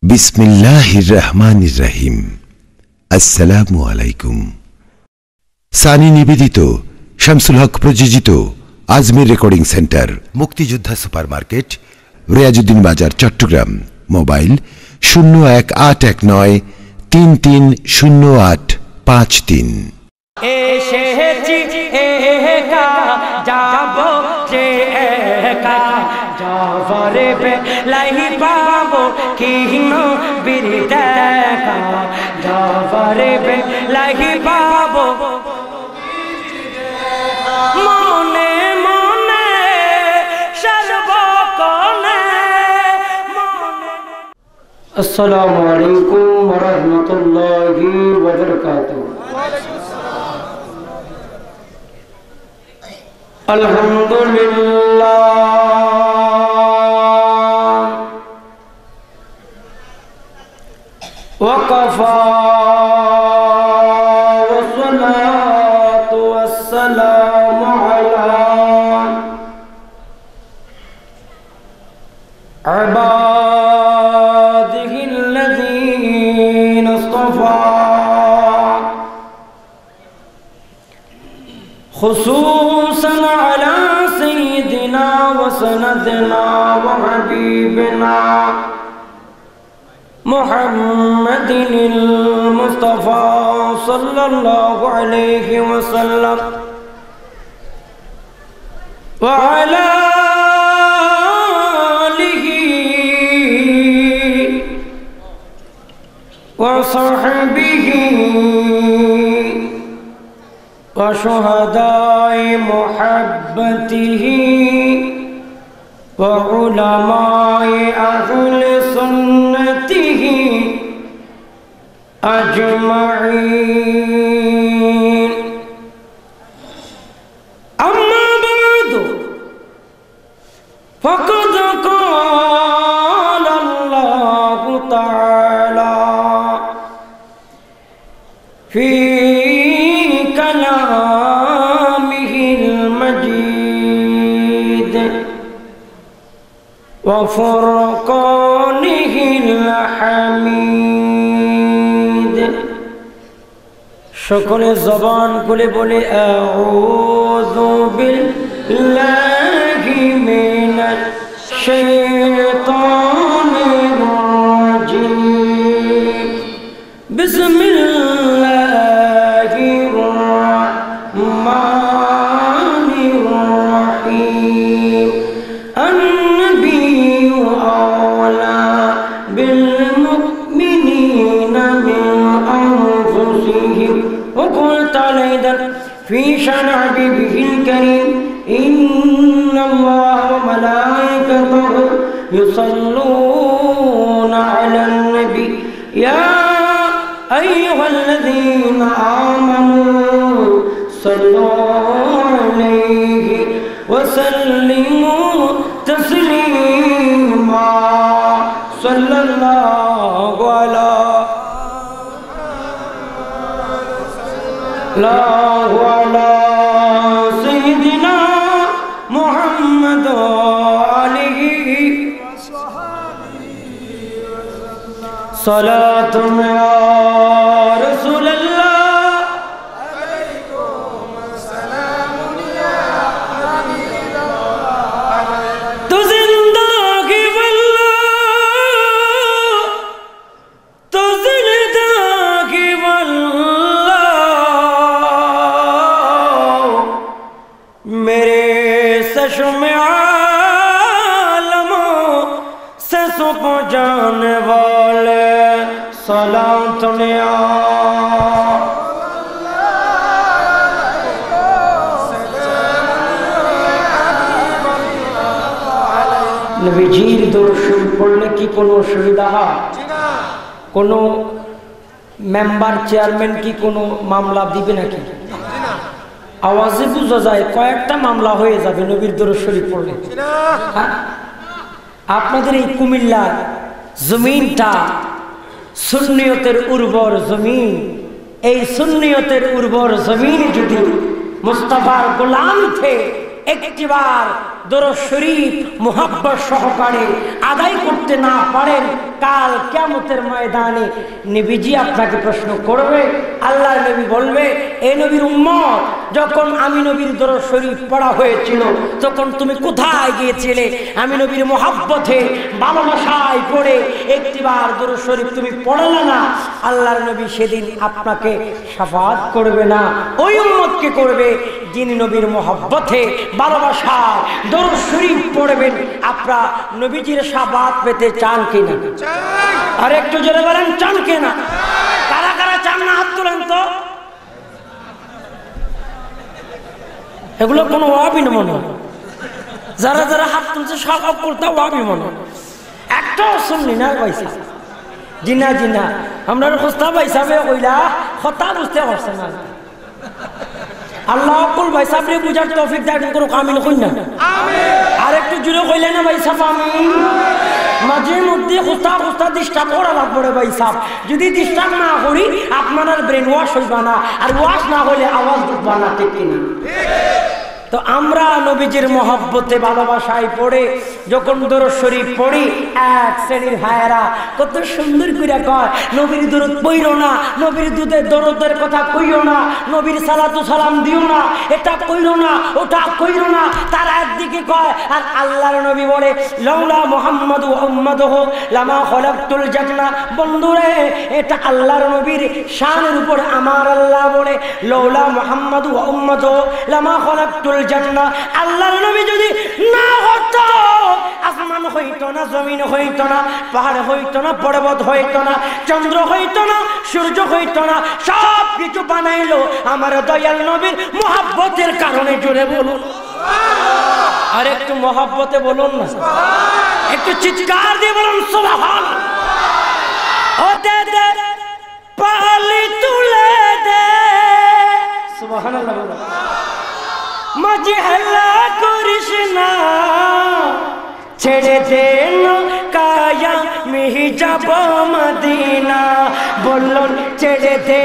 বিসমিল্লাহির রহমানির রহিম। আসসালামু আলাইকুম। সানি নিবেদিত, শামসুল হক প্রযোজিত আজমির রেকর্ডিং সেন্টার, মুক্তিযোদ্ধা সুপারমার্কেট, রিয়াজউদ্দিন বাজার, চট্টগ্রাম। মোবাইল 0189330853। এসেছি একা যাব যে একা যাবারে বেলাই পাবো কিন বীর দেখা যাবারে বেলাই পাবো মনে মনে সর্বকনে মনে। আসসালামু আলাইকুম ওয়া রাহমাতুল্লাহি ওয়া বারাকাতুহু। আলহামদুলিল্লাহ ওয়াকাফা ওয়াসসালাতু ওয়াসসালামু আলা ইবাদিহিল্লাযীনা ইসতাফা خصوصا على سيدنا وسندنا وحبيبنا محمد المصطفى صلى الله عليه وسلم وعلى آله وصحبه وشهداء محبته وعلماء أهل سنته أجمعين. أما بعد فقد قال الله تعالى في كلامه المجيد وفرقانه الحميد. সকল জবান খুলে বলে আউযু বিল্লাহি মিনাশ শাইতানির রাজিম। বিসমিল্লাহির রাহমানির রহিম। আন-নাবিয়্যু আওলা বিল মুমিনিনা মিন আনফুসিহিম ওয়া কুল তাআলা ফি শান হাবিবিহিল কারীম ইন্নাল্লাহা ওয়া মালাইকাতাহু ইউসাল্লুনা আলান নবী ইয়া أيها الذين آمنوا صلوا عليه وسلموا تسليما. صلى الله على سيدنا محمد وآله صلاة يا رسول الله عليكم السلام يا حبيب الله تو زندگی والله تو زندگی والله میرے چشم عالموں سے سب جانے والے سلام تنیا নবীজির দরুদ শরীফ পড়লে কি কোনো অসুবিধা হয়? কোনো মেম্বার চেয়ারম্যান কি কোনো মামলা দিবে নাকি? আওয়াজে বোঝা যায় কয়েকটা মামলা হয়ে যাবে নবীর দরুদ শরীফ পড়লে। আপনাদের এই কুমিল্লার জমিনটা সুন্নিয়তের উর্বর জমিন। এই সুন্নিয়তের উর্বর জমিন যদি মুস্তাফার গোলাম থে একটিবার দরুদ শরীফ মুহাব্বত সহকারে আদায় করতে না পারেন, কাল কিয়ামতের ময়দানে নবীজি আপনাকে প্রশ্ন করবে। আল্লাহর নবী বলবে, এই নবীর উম্মত, যখন আমি নবীর দরুদ শরীফ পড়া হয়েছিল তখন তুমি কোথায় গিয়েছিলে? আমি নবীর মুহাব্বতে ভালোবাসায় পড়ে একটিবার দরুদ শরীফ তুমি পড়লে না। আল্লাহর নবী সেদিন আপনাকে শাফাআত করবে না, ওই উম্মতকে করবে যিনি নবীর মুহাব্বতে ভালোবাসায় দরুদ শরীফ পড়বেন। আপনারা নবীজির শাফাআত পেতে চান কিনা? আর একটু জোরে বলেন, চান কিনা? কারা কারা চান না হাত তোলেন তো। এগুলো কোনো ওয়াবি না মনে হয়, যারা যারা হাত তুলছে সব করতে ওয়াবি মনে হয়, একটাও শুনলি না পয়সা। জিনা জিনা আমরা খুস্তা পয়সা কইলা হতা বুঝতে পারছে না। আল্লাহ কুল ভাই সাবরে বুঝার তৌফিক দান করুক, আমিন কই না? আর একটু জুড়ে কইলেন না ভাই সাহেব আমিন। মাঝে মধ্যে খুস্তা ডিস্টার্ব করা লাগবে ভাই সাহেব, যদি ডিস্টার্ব না করি আপনার ব্রেন ওয়াশ হইবা না, আর ওয়াশ না হলে আওয়াজ ঢুকবা না, ঠিক কিনা? তো আমরা নবীজির মহব্বতে ভালোবাসায় পড়ে যখন দরুদ শরীফ পড়ি, এক শ্রেণীর ভাইয়েরা কত সুন্দর করে কয়, নবীর দরুদ পড়ো না, নবীর দরুদের কথা কইও না, নবীর সালাতু সালাম দিও না, এটা কইরো না, ওটা কইরো না। তারা একদিকে কয়, আর আল্লাহর নবী বলে, লাউলা মুহাম্মাদু উম্মাতুহু লামা খলাকতুল জান্নাহ। বন্ধুরে, এটা আল্লাহর নবীর শানের উপর আমার আল্লাহ বলে, লাউলা মুহাম্মাদু উম্মাতুহু লামা খলাকতুল জান্নাহ। আল্লাহর নবী যদি না হতো, আসমান হইতো না, জমিন হইতো না, পাহাড় হইতো না, পর্বত হইতো না, চন্দ্র হইতো না, সূর্য হইতো না, সব কিছু বানাইলো আমার দয়াল নবীর মুহাব্বতের কারণে। জোরে বলুন, আর একটু মুহাব্বতে বলুন না, একটু চিৎকার দিয়ে বলুন সুবহানাল্লাহ। ও দে দে পালি তুলে দে, সুবহানাল্লাহ বলুন। মাঝে হেলা করিস না, ছেড়ে দে কায়া মিহি যাব মদিনা। বলুন, ছেড়ে দে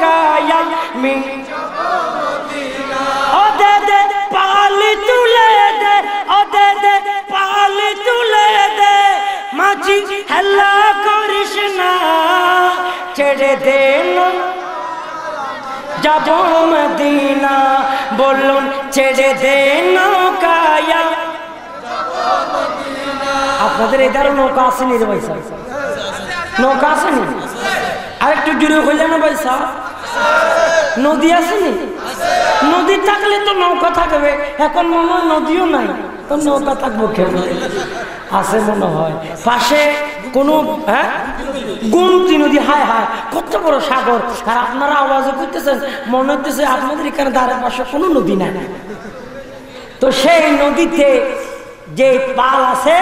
কায়া মিহি যাব মদিনা। ও দে দে পালি তুলে দে, ও দে দে পালি তুলে দে। মাঝি হেলা করিস না, ছেড়ে দে যাব মদিনা। বলুন, ছেড়ে দে নৌকায়া। আপনাদের এধারও নৌকা আসেনি রে ভাই সাহেব? নৌকা আসেনি? আর একটু জুড়ে হইলে না ভাই সাহেব? নদী আসেনি? নদী থাকলে তো নৌকা থাকবে, এখন মনে হয় নদীও নাই, তো নৌকা থাকবো কেন? আছে মনে হয় পাশে কোন গুমতি নদী। হায় হায়, কত বড় সাগর! আর আপনারা আওয়াজও করতেছেন, মনে হচ্ছে আপনাদের এখানে ধারে পাশে কোনো নদী নাই। তো সেই নদীতে যে পাল আছে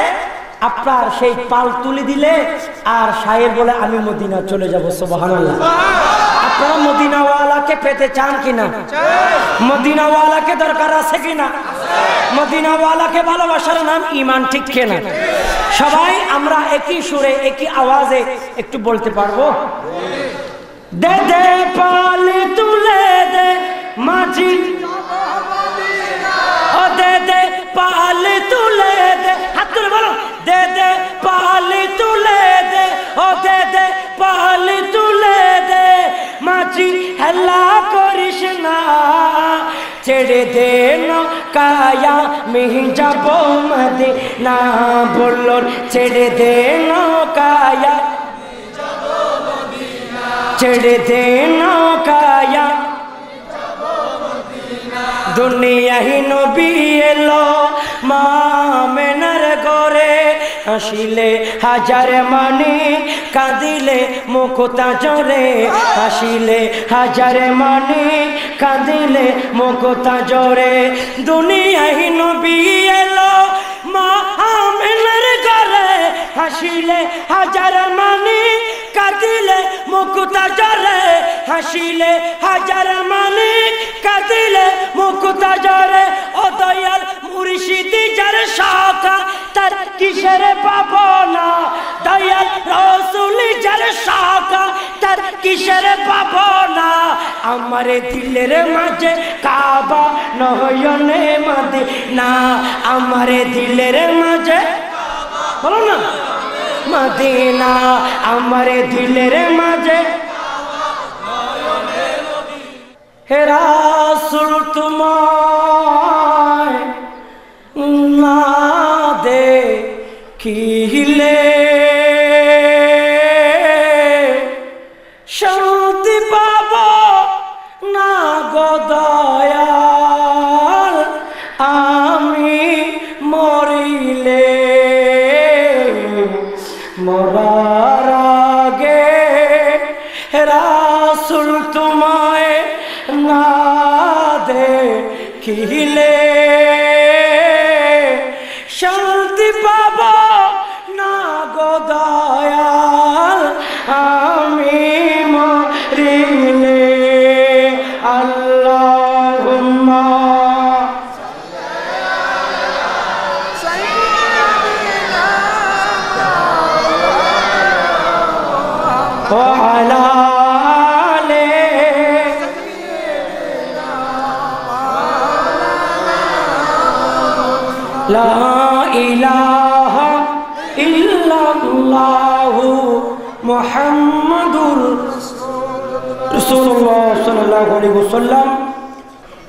আপনার, সেই পাল তুলে দিলে আর শায়ের বলে, আমি মদিনা চলে যাব। সুবহানাল্লাহ। আপনারা মদিনাওয়ালাকে পেতে চান কিনা? মদিনাওয়ালাকে দরকার আছে কিনা? মদিনাওয়ালাকে ভালোবাসার নাম ঈমান, ঠিক কিনা? সবাই আমরা একই সুরে একই আওয়াজে একটু বলতে পারবো? দে দে পালে তুলে দে মাঝি, ও দে দে পালে তুলে দে। হাত তুলে বলো, দে দে পালে তুলে দে, ও দে দে পালে তুলে দে। মাঝি হেলা করিস না, ছেড়ে দে নৌকায়া মিহি যাব মদিনা। বলুন, ছেড়ে দে নৌকায়া, ছেড়ে দে নৌকায়া। দুনিয়াহি নবী এলো মা মেনার ঘরে, হাসিলে হাজার মানি, কাঁদিলে মুকুতা জরে। হাসিলে হাজার মানি, কাঁদিলে মুকুতা জরে। দুনিয়াহি নবী এলো মা মেনার ঘরে, হাসিলে হাজার মানি, কাঁদিলে মুকুতা জরে। হাসিলে হাজার মানি, কাঁদিলে মুকুতা জরে। ও দয়াল মুর্শিদি যার শাখা, তার কিসের পাবনা? দয়াল রসুল যার শাখা, তার কিসের ভাবনা আমার দিলের মাঝে কাবা নয়নে মদিনা আমার দিলের মাঝে বলো না মদিনা আমার দিলের মাঝে হে রাসূল তোমায় না দেখিলে শান্তি পাব না গো দয়াল আমি মরিলে মরার আগে রাসূল তোমায় না দেখিলে শান্তি পাব না গো দয়াল আমি মরিলে আল্লাহুম্মা ওয়া আলা লা ইলাহা ইল্লাল্লাহু মুহাম্মাদুর রাসূলুল্লাহ সাল্লাল্লাহু আলাইহি ওয়াসাল্লাম।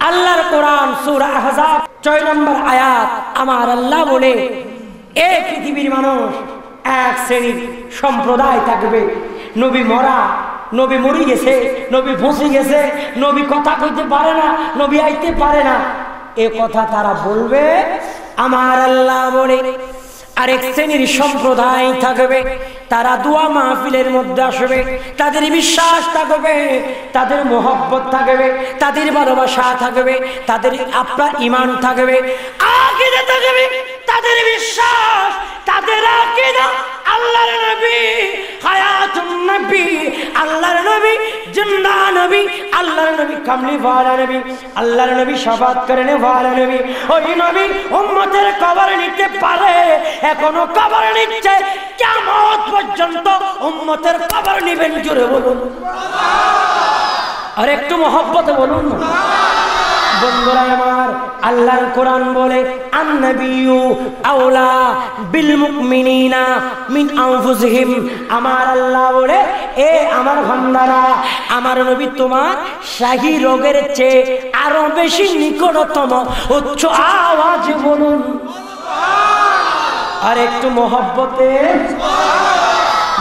আল্লাহর কোরআন সূরা আহজাব 6 নম্বর আয়াত আমার আল্লাহ বলে এই পৃথিবীর মানুষ এক শ্রেণীর সম্প্রদায় থাকবে নবী মরা নবী মরে গেছে নবী ফসে গেছে নবী কথা কইতে পারে না নবী আইতে পারে না এ কথা তারা বলবে। আমার আল্লাহ বলে আরেক শ্রেণীর সম্প্রদায় থাকবে তারা দোয়া মাহফিলের মধ্যে আসবে তাদের বিশ্বাস থাকবে তাদের মোহব্বত থাকবে তাদের ভালোবাসা থাকবে তাদের আপনার ঈমান থাকবে আকীদা থাকবে তাদের বিশ্বাস তাদের আকীদা আল্লাহর নবী হায়াতুন নবী আল্লাহর নবী জিন্দা নবী আল্লাহর নবী কামলি ওয়ালা নবী আল্লাহর নবী শাফাত করনে ওয়ালা নবী ওই নবী উম্মতের কবর নিতে পারে এখনো কবর নিচ্ছে কিয়ামত পর্যন্ত উম্মতের কবর নেবেন জোরে বলুন আর একটু মহব্বতে বলুন না বন্ধুরা আমার আল্লাহর কোরআন বলে আন-নাবিয়্যু আওলা বিল মুমিনিনা মিন আনফুসিহিম আমার আল্লাহ বলে এ আমার বান্দারা আমার নবী তোমার শাহী রোগের চেয়ে আরো বেশি নিকটতম উচ্চ আওয়াজে বলুন আর একটু মহব্বতে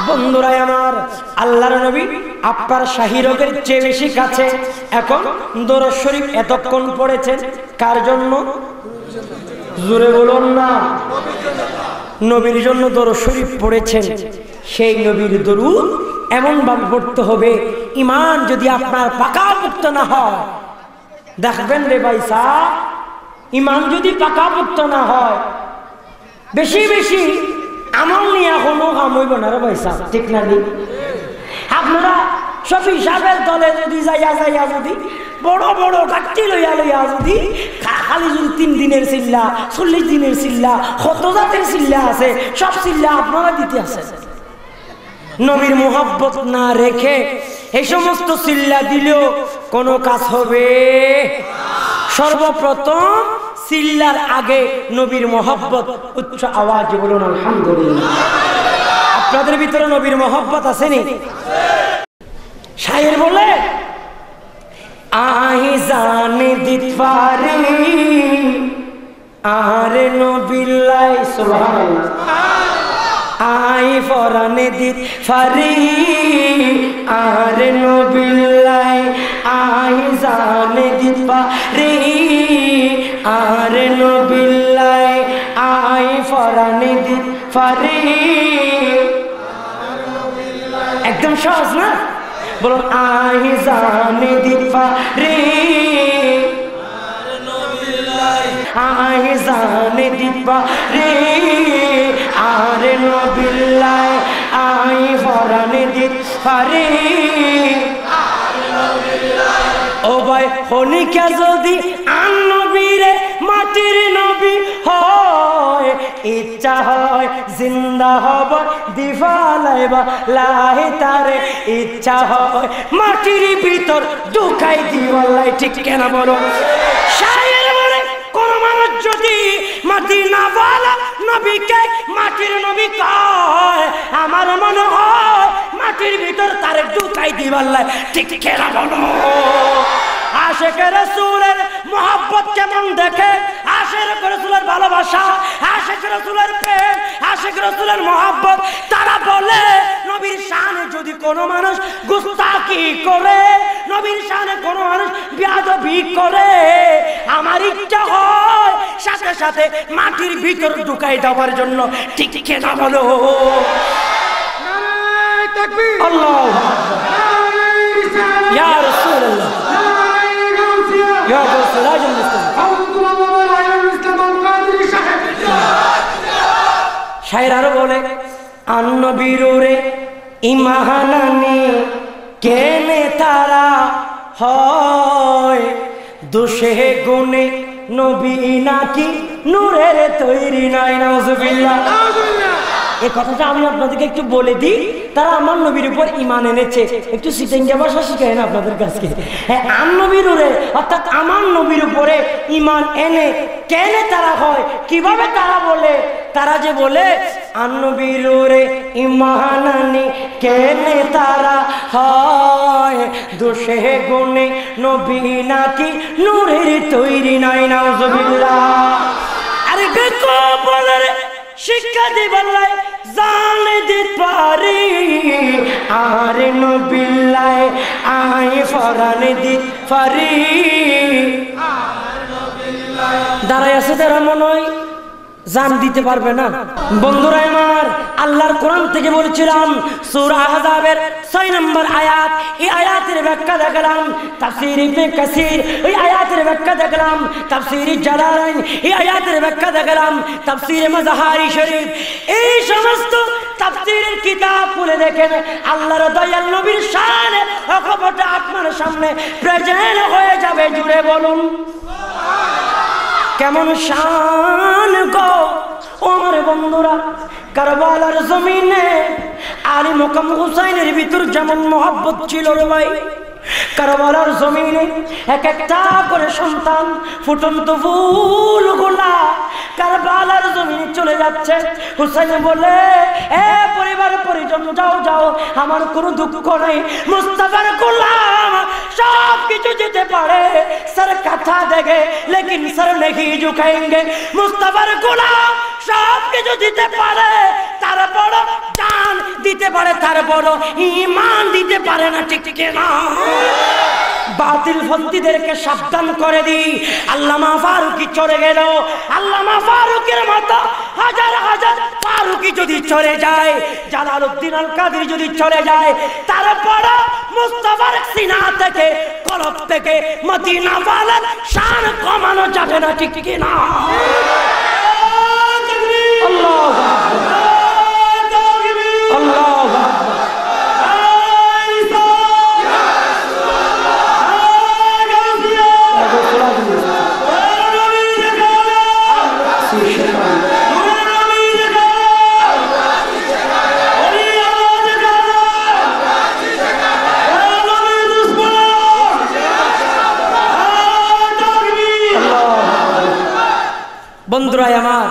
বন্ধুরা আমার আল্লাহর নবী আপনার শাহী রোগের চেয়ে বেশি কাছে। এখন দরুদ শরীফ এতক্ষণ পড়েছেন কার জন্য জোরে বলুন না নবীর জন্য দরুদ শরীফ পড়েছেন সেই নবীর দরুদ এমন ভাবে পড়তে হবে ঈমান যদি আপনার পাকাপোক্ত না হয় দেখবেন রে ভাই সাহেব ঈমান যদি পাকাপোক্ত না হয় বেশি বেশি আমল নিয়ে কোনো কাম হইব না রে ভাই সাহেব ঠিক না নি আপনারা শফি সাহেবের দলে যদি যাইয়া যদি বড় বড় কাটি লইয়া যদি খালি যদি 3 দিনের চিল্লা 40 দিনের চিল্লা কত জাতের চিল্লা আছে সব চিল্লা আপনারা দিতে আছে নবীর মোহাব্বত না রেখে এই সমস্ত চিল্লা দিলেও কোনো কাজ হবে সর্বপ্রথম চিল্লার আগে নবীর মোহাব্বত উচ্চ আওয়াজে বলুন আলহামদুলিল্লাহ আপনাদের ভিতরে নবীর মোহাব্বত আছে নি শায়ের বলে আহি জানে দিতফারি আরে নবিল্লাই সুবহানাল্লাহ আই ফরানে দিতফারি আরে নবিল্লাই আই জানে দিতফারি আরে নবিল্লাই আই ফরানে দিতফারি একদম সহজ না বলুন আহি জানে দিতফারি আহি জানে দিতফারি আরে নবিল্লাই আই ফরানে দিতফারি ও ভাই হনিকা যদি আন নবীরে মাটির নবী হয় ইচ্ছা ইচ্ছা হয় জিন্দা হব দিফালাইবা লাহি তারে ইচ্ছা হয় মাটির ভিতর ঢুকাই দিওয়াল্লাই ঠিক কেন বলো শায়ের বলে কোন মানুষ যদি মদিনা ওয়ালা নবীকে মাটির নবী কয় আমার মনে হয় মাটির ভিতর তারে ঢুকাই দিওয়াল্লাই ঠিক কেন বলো আশিকে রাসূলের মোহাব্বত কেমন দেখে আশিকে রাসূলের ভালোবাসা আশিকে রাসূলের প্রেম আশিকে রাসূলের মোহাব্বত তারা বলে নবীর শানে যদি কোনো মানুষ গুস্তাখি করে নবীর শানে কোনো মানুষ বেয়াদবি করে আমার ইচ্ছা হয় সাথে সাথে মাটির ভিতর ঢুকাই দেওয়ার জন্য ঠিক ঠিক না বলো নারে তাকবীর আল্লাহু আকবার ইয়া রাসূলুল্লাহ ইয়া রাসূলুল্লাহ শায়ের আরো বলে আন্নবীরে ইমাহানানি কেনে তারা হয় দোষে গুণে নবী নাকি নূরের তৈরি নাই নাউজুবিল্লাহ এই কথাটা আমি আপনাদেরকে একটু বলে দিই তারা আমার নবীর উপর ঈমান এনেছে একটু সিটেঙ্গা ভাষা শিখায় না আপনাদের কাছে হ্যাঁ আম নবীর উপরে অর্থাৎ আমার নবীর উপরে ঈমান এনে কেন তারা হয় কিভাবে তারা বলে তারা যে বলে আম নবীর উপরে ঈমান আনি কেন তারা হয় দোষে গুণে নবী নাকি নূরের তৈরি নাই নাউজুবিল্লাহ আরে বেকো বলে শিক্ষা দিবাল্লাই জানে দিত পারি আর নবিল্লাই আই ফরানে দিত পারি দাঁড়ায় আছে তারা মনে হয় জান দিতে পারবে না বন্ধুরা আমার আল্লাহর কোরআন থেকে বলছিলাম সূরা আহজাবের 6 নম্বর আয়াত এই আয়াতের ব্যাখ্যা দেখলাম তাফসীর ইবনে কাসির এই আয়াতের ব্যাখ্যা দেখলাম তাফসীর জালালাইন এই আয়াতের ব্যাখ্যা দেখলাম তাফসীর মাযহারি শরীফ এই সমস্ত তাফসীরের কিতাব খুলে দেখেন আল্লাহর দয়াল নবীর শান অকপট আপনার সামনে প্রেজেন্ট হয়ে যাবে জুড়ে বলুন কেমন শান গো ওমর বন্ধুরা কারবালার জমিনে আলী মুকাম হুসাইনের ভিতর যেমন মহব্বত ছিল রে ভাই কারবালার জমিনে এক একটা করে সন্তান ফুটন্ত ফুলগুলা কারবালার জমিনে চলে যাচ্ছে হুসাইন বলে এ পরিবার পরিজন যাও যাও আমার কোনো দুঃখ নেই মুস্তাফার গোলাম সব কিছু যেতে পারে সর কথা দেগে লেকিন সর नहीं झुकाएंगे মুস্তাফার গোলাম সব কিছু দিতে পারে তার বড় জান দিতে পারে তার বড় ঈমান দিতে পারে না ঠিক ঠিক না বাতিল ফন্দিদেরকে সাবধান করে দি আল্লামা ফারুকী চলে গেল আল্লামা ফারুকের মতো হাজার হাজার ফারুকী যদি চলে যায় জালালউদ্দিন আল কাদের যদি চলে যায় তারপর মুস্তাফার সিনা থেকে কলব থেকে মদিনা ওয়ালার শান কমানো যাবে না ঠিক ঠিক না আল্লাহু আকবার আল্লাহু আকবার বন্ধুরা আমার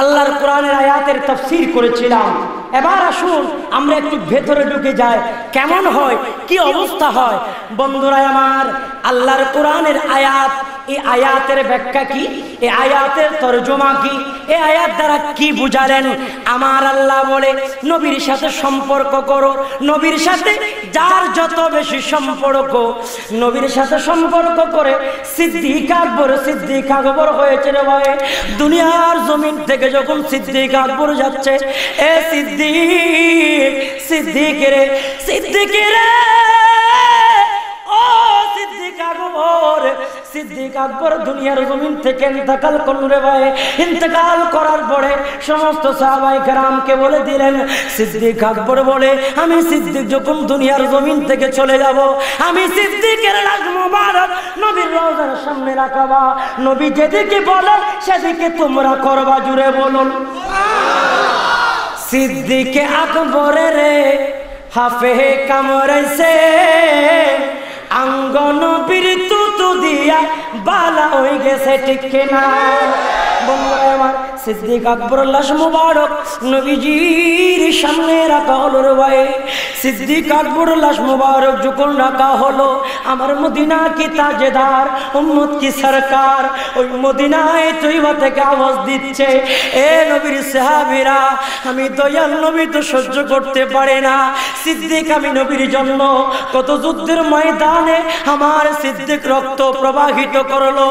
আল্লাহর কোরআনের আয়াতের তাফসীর করেছিলাম এবার আসুন আমরা একটু ভেতরে ঢুকে যাই কেমন হয় কি অবস্থা হয় বন্ধুরা আমার আল্লাহর কোরআনের আয়াত এই আয়াতের ব্যাখ্যা কি এই আয়াতের তরজমা কি এই আয়াত দ্বারা কি বুঝালেন আমার আল্লাহ বলে নবীর সাথে সম্পর্ক করো নবীর সাথে যার যত বেশি সম্পর্ক নবীর সাথে সম্পর্ক করে সিদ্দিক আকবর হয়েছে রে ভাই দুনিয়ার জমিন থেকে যখন সিদ্দিক আকবর যাচ্ছে এ সিদ্দিক রে ও সিদ্দিক আকবর সিদ্দিক আকবর দুনিয়ার জমিন থেকে ইন্তেকাল করলেন রে ভাই। ইন্তেকাল করার পরে সমস্ত সাহাবায়ে কেরামকে বলে দিলেন, সিদ্দিক আকবর বলে, আমি সিদ্দিক যখন দুনিয়ার জমিন থেকে চলে যাব, আমি সিদ্দিকের লাশ মুবারক নবীর রওজার সামনে রাখবা। নবী যেদিকে বলেন সেদিকে তোমরা করবা, জুড়ে বলুন। সিদ্দিক আকবরের হাফে কামড়াইছে, আঙ্গন বীর তুতু দিয়া বালা হয়ে গেছে, ঠিক কিনা? বন্ধুরা আমার, সিদ্দিক আকবর লাশ মুবারক নবীজির সামনে রাখা হলো রে ভাই। সিদ্দিক আকবর লাশ মুবারক যখন রাখা হলো, আমার মদিনা কি তাজেদার, উম্মত কি সরকার, ওই মদিনায় তৈবা থেকে আওয়াজ দিচ্ছে, এ নবীর সাহাবীরা, আমি দয়াল নবী তো সহ্য করতে পারে না। সিদ্দিক আমি নবীর জন্য কত যুদ্ধের ময়দানে আমার সিদ্দিক রক্ত প্রবাহিত করলো।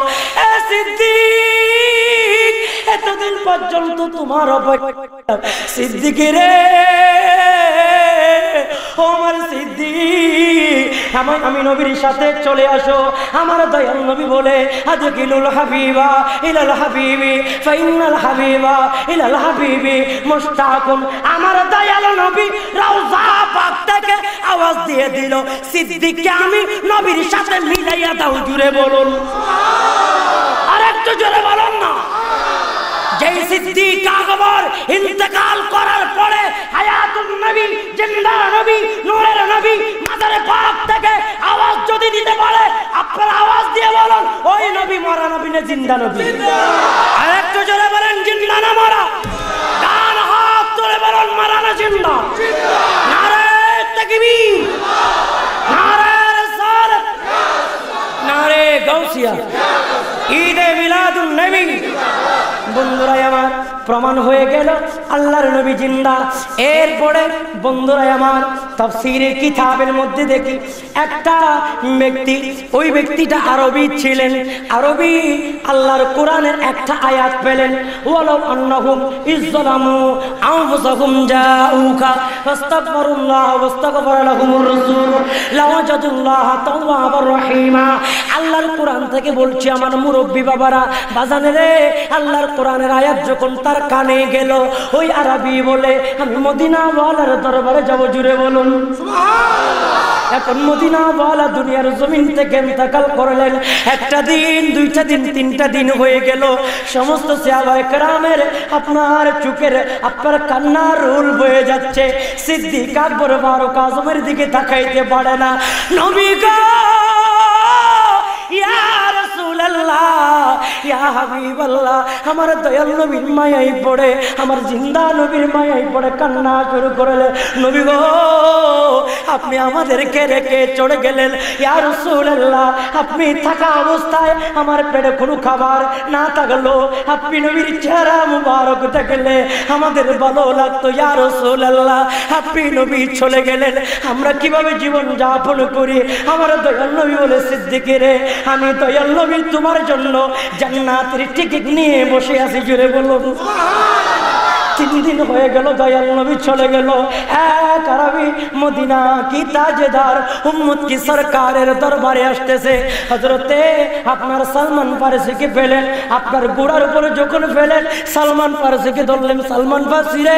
এ সিদ্দিক, এতদিন পর্যন্ত তোমার অপেক্ষা, সিদ্দিক রে, ও আমার সিদ্দিক, আমি নবীর সাথে চলে আসো। আমার দয়াল নবী বলে, আদকিলুল হাবিবা ইলাল হাবিবি ফাইনাল হাবিবা ইলাল হাবিবি মুশতাকুন। আমার দয়াল নবী রওজা পাক থেকে আওয়াজ দিয়ে দিল, সিদ্দিককে আমি নবীর সাথে মিলাইয়া দাও, জুড়ে বলুন। আর একটু জোরে বলুন না। যেই সিদ্দিক আকবর ইন্তেকাল করার পরে হায়াতুন নবী, জিন্দা নবী, নূরের নবী মাজারে পাক থেকে আওয়াজ যদি দিতে পারে, আপনারা আওয়াজ দিয়ে বলুন, ওই নবী মরা নবী না জিন্দা নবী? আর একটু জোরে বলেন, জিন্দা না মরা? ডান হাত তুলে বলুন, মরা না জিন্দা? নারে তাকবীর, নারে রিসালাত, নারে গাউসিয়া, ঈদে মিলাদুন নবী। বন্ধুরা আমার, প্রমাণ হয়ে গেল আল্লাহর নবী জিন্দা। এরপরে বন্ধুরা আমার, তাফসীরে কিতাবের মধ্যে দেখি একটা ব্যক্তি, ওই ব্যক্তিটা আরবি ছিলেন। আরবি আল্লাহর কোরআনের একটা আয়াত পেলেন, ওয়ালাউ আন্নাহুম ইযলামু আনফুসাহুম জাউকা ফাস্তাগফিরুল্লাহ ওয়াস্তাগফারা লাহুমুর রাসূল লাওয়াজাদুল্লাহ তাওয়াবার রহিমা। আল্লাহর কোরআন থেকে বলছি আমার মুরব্বী বাবারা, বাজানে রে, আল্লাহর কোরআনের আয়াত যখন তার কানে গেল, ওই আরবি বলে, আমি মদিনা ওয়ালার দরবারে যাব, জুড়ে বলুন সুবহানাল্লাহ। এখন মদিনা ওয়ালা দুনিয়ার জমিন থেকে ইন্তেকাল করলেন। একটা দিন, দুইটা দিন, তিনটা দিন হয়ে গেল। সমস্ত সাহাবায়ে কেরামের আপনার চোখের আপনার কান্নার রোল বয়ে যাচ্ছে। সিদ্দিক আকবর ফারুক আজমের দিকে তাকাইতে পারে না। নবী গো, ইয়া রাসূলুল্লাহ, ইয়া হাবিবাল্লাহ, আমার দয়াল নবীর মায়াই পড়ে, আমার জিন্দা নবীর মায়াই পড়ে কান্না শুরু করলেন। নবী গো, আপনি আমাদেরকে রেখে চলে গেলেন। ইয়া রাসূলুল্লাহ, আপনি থাকা অবস্থায় আমার পেটে কোনো খাবার না থাকলো, আপনি নবীর চেহারা মুবারক দেখলে আমাদের ভালো লাগতো। ইয়া রাসূলুল্লাহ, আপনি নবী চলে গেলেন, আমরা কিভাবে জীবন যাপন করি? আমার দয়াল নবী বলে, সিদ্দিক রে, আমি দয়াল নবী তোমার জন্য জান্নাতের টিকিট নিয়ে বসে আছি, জুড়ে বলুন সুবহানাল্লাহ। 3 দিন হয়ে গেল, দয়াল নবী চলে গেল। এক আরবি মদিনা কি তাজেদার, উম্মত কি সরকারের দরবারে আসতেছে। হযরতে আপনার সালমান ফারসিকে পেলেন, আপনার গোড়ার উপরে যখন পেলেন, সালমান ফারসিকে ধরলেন, সালমান ফারসি রে,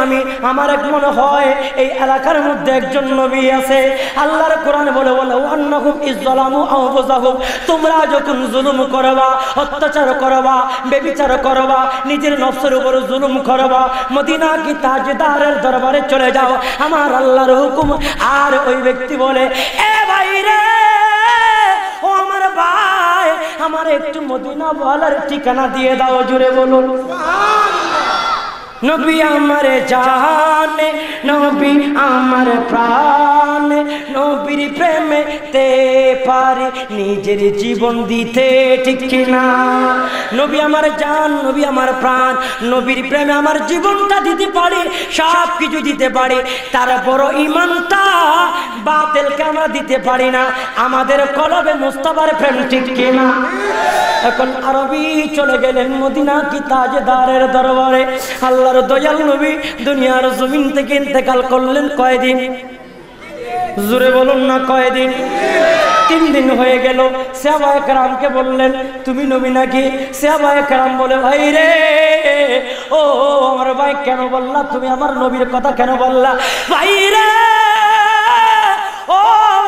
আমি আমার এক মনে হয় এই এলাকার মধ্যে একজন নবী আছে। আল্লাহর কোরআনে বলে, ওয়ালাউ আন্নাহুম ইযলামু আনফুসাহুম, তোমরা যখন জুলুম করবা, অত্যাচার করবা, ব্যভিচার করবা, নিজের নফসের উপর জুলুম করবা, মদিনা কি তাজদারের দরবারে চলে যাও, আমার আল্লাহর হুকুম। আর ওই ব্যক্তি বলে, এ ভাই রে, ও আমার ভাই, আমার একটু মদিনা ওয়ালার ঠিকানা দিয়ে দাও, জুড়ে বলুন সুবহানাল্লাহ। নবী আমার জানে, নবী আমার প্রাণ, নবীর প্রেমে তে পারি নিজের জীবন দিতে, ঠিক কিনা? নবী আমার জান, নবী আমার প্রাণ, নবীর প্রেমে আমার জীবনটা দিতে পারি, সব কিছু দিতে পারি, তারপরও ইমানটা বাতিলকে আমরা দিতে পারি না। আমাদের কলবে মুস্তাফার প্রেম, ঠিক কিনা? এখন আরবি চলে গেলেন মদিনা কি তাজদারের দরবারে। আল্লাহর দয়াল নবী দুনিয়ার জমিন থেকে ইন্তেকাল করলেন কয়দিন? জোরে বলুন না, কয়দিন? 3 দিন হয়ে গেল। সাহাবায়ে কেরামকে বললেন তুমি নবী নাকি? সাহাবায়ে কেরাম বলে ভাই রে, ও আমার ভাই কেন বললা তুমি আমার নবীর কথা কেন বললা? ভাই রে, ও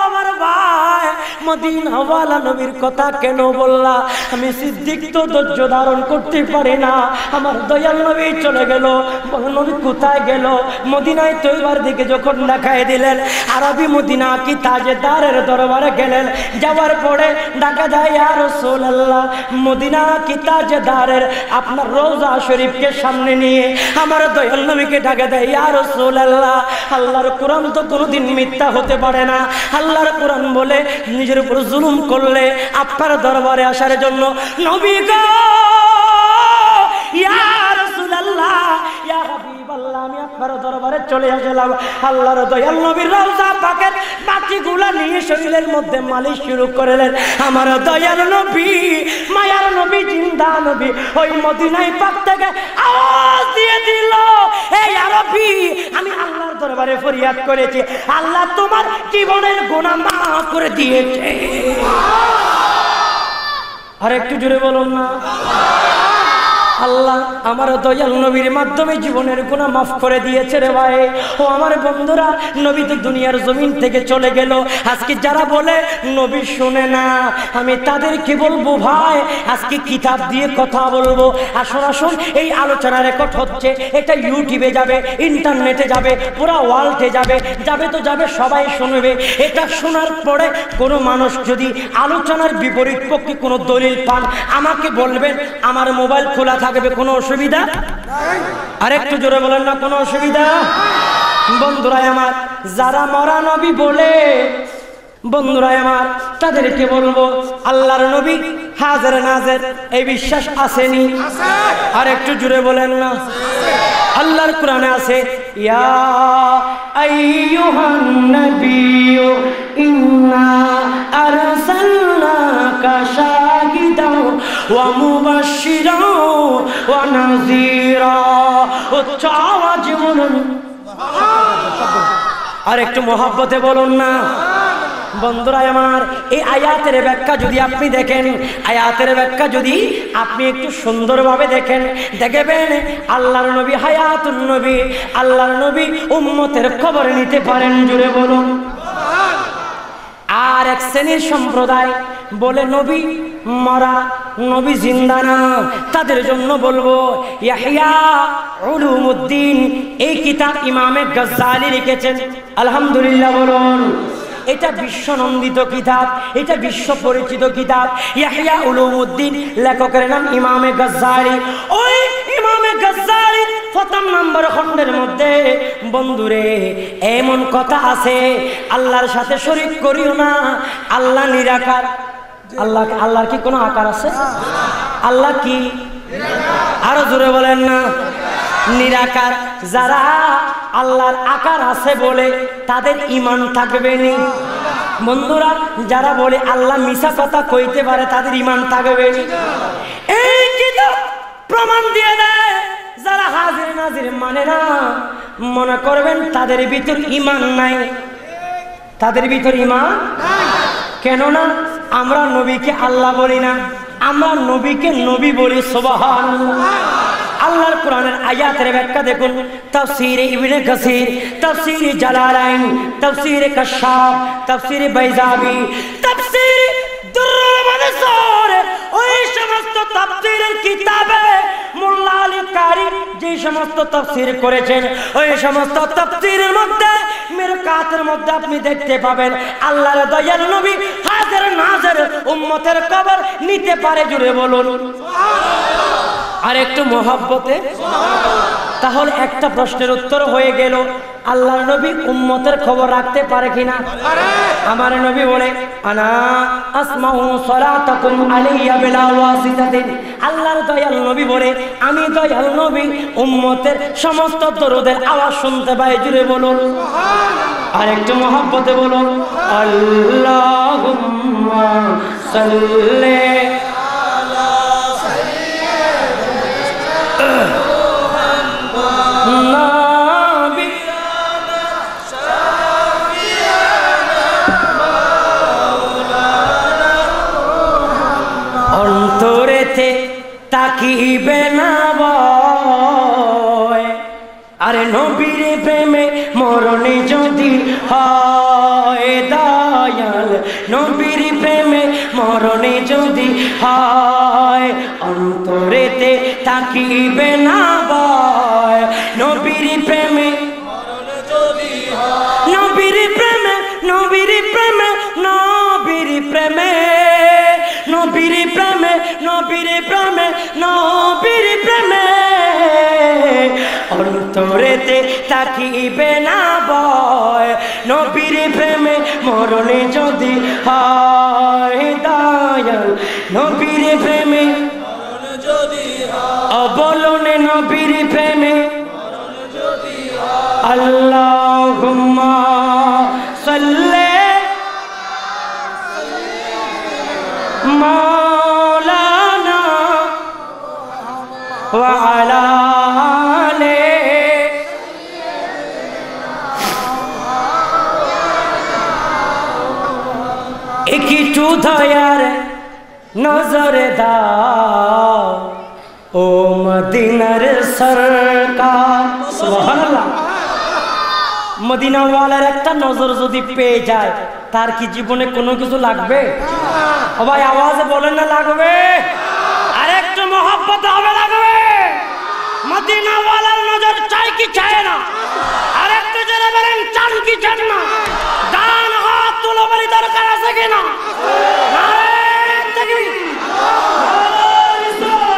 আমার ভাই মদিনাওয়ালা নবীর কথা কেন বললা? আমি সিদ্দিক তো ধৈর্য ধারণ করতে পারি না। আমার দয়াল নবী চলে গেল। বল নবী কোথায় গেল? মদিনায় তৈবার দিকে যখন দেখায় দিলেন, আরবি মদিনা কি তাজেদারের দরবারে গেলেন। যাওয়ার পরে ডাকা যায় ইয়া রাসূলুল্লাহ, মদিনা কি তাজেদারের আপনার রওজা শরীফকে সামনে নিয়ে আমার দয়াল নবীকে ডাকা দেয় ইয়া রাসূলুল্লাহ, আল্লাহর কোরআন তো কোনোদিন মিথ্যা হতে পারে না। আল্লাহর কোরআন বলে নিজের উপর জুলুম করলে আপনার দরবারে আসার জন্য নবী গো, ইয়া রাসূলুল্লাহ, ইয়া হাবিবাল্লাহ, আমি আপনার দরবারে চলে আসলাম। আল্লাহর দয়াল নবীর রওজা পাকের বাতিগুলা নিয়ে শরীরের মধ্যে মালিশ শুরু করলেন। আমার দয়াল নবী, মায়ার নবী, জিন্দা নবী ওই মদিনায় পাক থেকে আওয়াজ দিয়ে দিল, এই আরবি, আমি আল্লাহর দরবারে ফরিয়াদ করেছি, আল্লাহ তোমার জীবনের গুনাহ মাফ করে দিয়েছে। আর একটু জোরে বলুন না। আল্লাহ আমার দয়াল নবীর মাধ্যমে জীবনের গুনাহ মাফ করে দিয়েছে রে ভাই। ও আমার বন্ধুরা, নবী তো দুনিয়ার জমিন থেকে চলে গেল। আজকে যারা বলে নবী শুনে না, আমি তাদেরকে বলবো ভাই, আজকে কিতাব দিয়ে কথা বলবো। আসুন আসুন, এই আলোচনা রেকর্ড হচ্ছে, এটা ইউটিউবে যাবে, ইন্টারনেটে যাবে, পুরো ওয়ার্ল্ডে যাবে, যাবে তো যাবে, সবাই শুনবে। এটা শোনার পরে কোনো মানুষ যদি আলোচনার বিপরীত পক্ষে কোনো দলিল পান, আমাকে বলবেন, আমার মোবাইল খোলা থাকবে, কোনো অসুবিধা? আরেকটু জোরে বলেন না, কোনো অসুবিধা? বন্ধুরা আমার, যারা মরা নবী বলে, বন্ধুরা আমার, তাদেরকে বলবো আল্লাহর নবী হাজির নাজির, এই বিশ্বাস আসেনি? আর একটু জোরে বলেন না। আল্লাহর কোরআনে আছে, ইয়া আইয়ুহান নাবিয়্যু ইন্না আরসালনাকা শাহিদান ওয়া মুবাশশিরান ওয়া নাযীরা। উচ্চ আওয়াজে বলুন, আর একটু মহব্বতে বলুন না। বন্ধুরা আমার, এই আয়াতের ব্যাখ্যা যদি আপনি দেখেন, আয়াতের ব্যাখ্যা যদি আপনি একটু সুন্দরভাবে দেখেন, দেখবেন আল্লাহর নবী হায়াতুন নবী, আল্লাহর নবী উম্মতের খবর নিতে পারেন। জুড়ে বলুন। আর এক শ্রেণীর সম্প্রদায় বলে নবী মরা, নবী জিন্দা না, তাদের জন্য বলবো ইয়াহইয়া উলুমুদ্দিন, এই কিতাব ইমামে গজ্জালি লিখেছেন। আলহামদুলিল্লাহ বলুন। এটা বিশ্বনন্দিত কিতাব, এটা বিশ্ব পরিচিত কিতাব। ইয়াহইয়া উলুমুদ্দিন, লেখকের নাম ইমামে গজ্জালি। ওই ইমামে গজ্জালি প্রথম নম্বর খণ্ডের মধ্যে বন্ধুরে এমন কথা আছে, আল্লাহর সাথে শরীক করিও না, আল্লাহ নিরাকার। আল্লাহ, আল্লাহর কি কোনো আকার আছে? আল্লাহ কি? আরো জোরে বলেন না। নিরাকার। যারা আল্লাহর আকার আছে বলে তাদের ঈমান থাকবে নি। বন্ধুরা, যারা বলে আল্লাহ মিছা কথা কইতে পারে তাদের ঈমান থাকবে নি। এই কিতাব প্রমাণ দিয়ে দেয়, যারা হাজির নাজির মানে না, মনে করবেন তাদের ভিতর ঈমান নাই, তাদের ভিতর ঈমান নাই। কেননা আমরা নবীকে আল্লাহ বলি না, আমরা নবীকে নবী বলি। সুবহানাল্লাহ। আল্লাহর কোরআনের আয়াতের ব্যাখ্যা দেখুন, তাফসীরে ইবনে কাসির, তাফসীরে জালালাইন, তাফসীরে কাশাফ, তাফসীরে বাইজাবি, তাফসীরে দুররুল মানসুর, ওই সমস্ত তাফসীরের কিতাবে মোল্লা আলী কারি যে সমস্ত তাফসীর করেছেন, ওই সমস্ত তাফসীরের মধ্যে মিরকাতের মধ্যে আপনি দেখতে পাবেন আল্লাহর দয়াল নবী হাজির নাজির উম্মতের খবর নিতে পারে। জুড়ে বলুন সুবহানাল্লাহ। আর একটু মহব্বতে। তাহলে একটা প্রশ্নের উত্তর হয়ে গেল, আল্লাহর নবী উম্মতের খবর রাখতে পারে কিনা? আমার নবী বলে আনা আসমাউ সালাতাকুম আলাইয়া বিলা ওয়াসিতাতিন। আল্লাহর দয়াল নবী বলে আমি দয়াল নবী উম্মতের সমস্ত দরুদের আওয়াজ শুনতে পাই। জুড়ে বলুন সুবহানাল্লাহ। আর একটু মহব্বতে বলুন আল্লাহুম্মা সাল্লি আরে নবীর প্রেমে মরণে যদি হয় দয়াল, নবীর প্রেমে মরণে যদি হয়, অন্তরেতে থাকিবে না ভয়। নবীর প্রেমে মরণে যদি হয়, নবীর প্রেমে, নবীর প্রেমে, নবীর প্রেমে, নবীর প্রেমে, নবীর প্রেমে, নবীর প্রেমে, অন্তরেতে থাকিবে না ভয়। নবীর প্রেমে মরণে যদি হয় দয়াল, নবীর প্রেমে মরণে যদি হয়, অবলনে নবীর প্রেমে মরণে যদি হয়, আল্লাহুম্মা সাল্লি মাওলানা ওয়া আলা একটু দয়ার নজর দাও ও মদিনার সরকার। সুবহানাল্লাহ। মদিনাওয়ালার একটা নজর যদি পেয়ে যায়, তার কি জীবনে কোনো কিছু লাগবে? ও ভাই আওয়াজে বলেন না লাগবে? আর একটু মহব্বত হবে, লাগবে। মদিনাওয়ালার নজর চাই কি চায় না? আর একটু জোরে বলেন চান কি চান না? ডান হাত তুলো বলি দরকার আছে কিনা? নারে তাকবীর,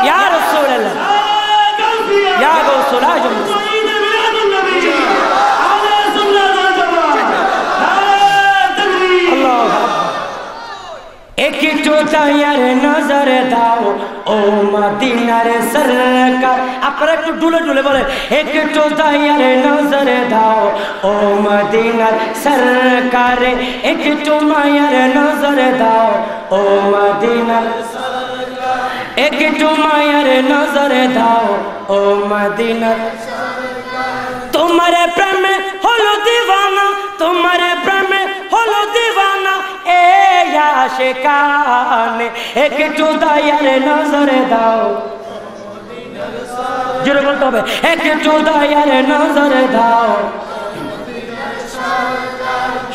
ইয়া রাসূলুল্লাহ, ইয়া গাউসুল আজম। একটু দয়ার নজর দাও ও মদিনার সরকার। আপনারা একটু ডুলে ডুলে বলেন, একটু দয়ার নজর দাও ও মদিনার সরকার, একটু মায়ার নজর দাও ও মদিনার সরকার, একটু মায়ার নজর দাও ও মদিনার সরকার। তোমার প্রেমে হলো দিওয়ানা, তোমার প্রেমে হলো দিওয়ানা এ আশিকান, একটু দয়ার নজর দাও। জোরে বলতে হবে, একটু দয়ার নজর দাও।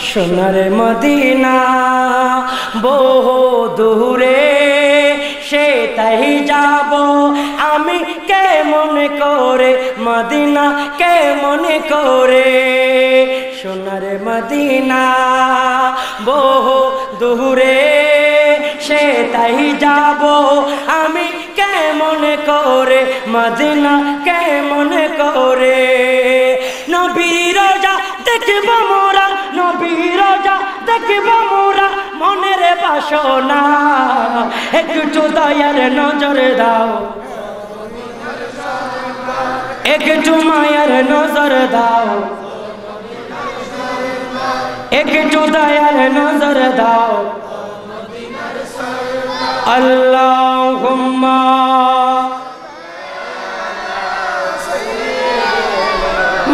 সোনার মদিনা বহু দূরে, সে তাই যাব আমি কেমন করে, মদিনা কেমন করে। সোনার মদিনা বহু দূরে, সে তাই যাব আমি কেমন করে, মদিনা কেমন করে। নবীর রোজা দেখব মোরা, নবীর রোজা দেখব মোরা, মনের বাসনা একটু দয়ার নজর দাও, একটু মায়ার নজর দাও, একটু দয়ার নজর দাও। আল্লাহুম্মা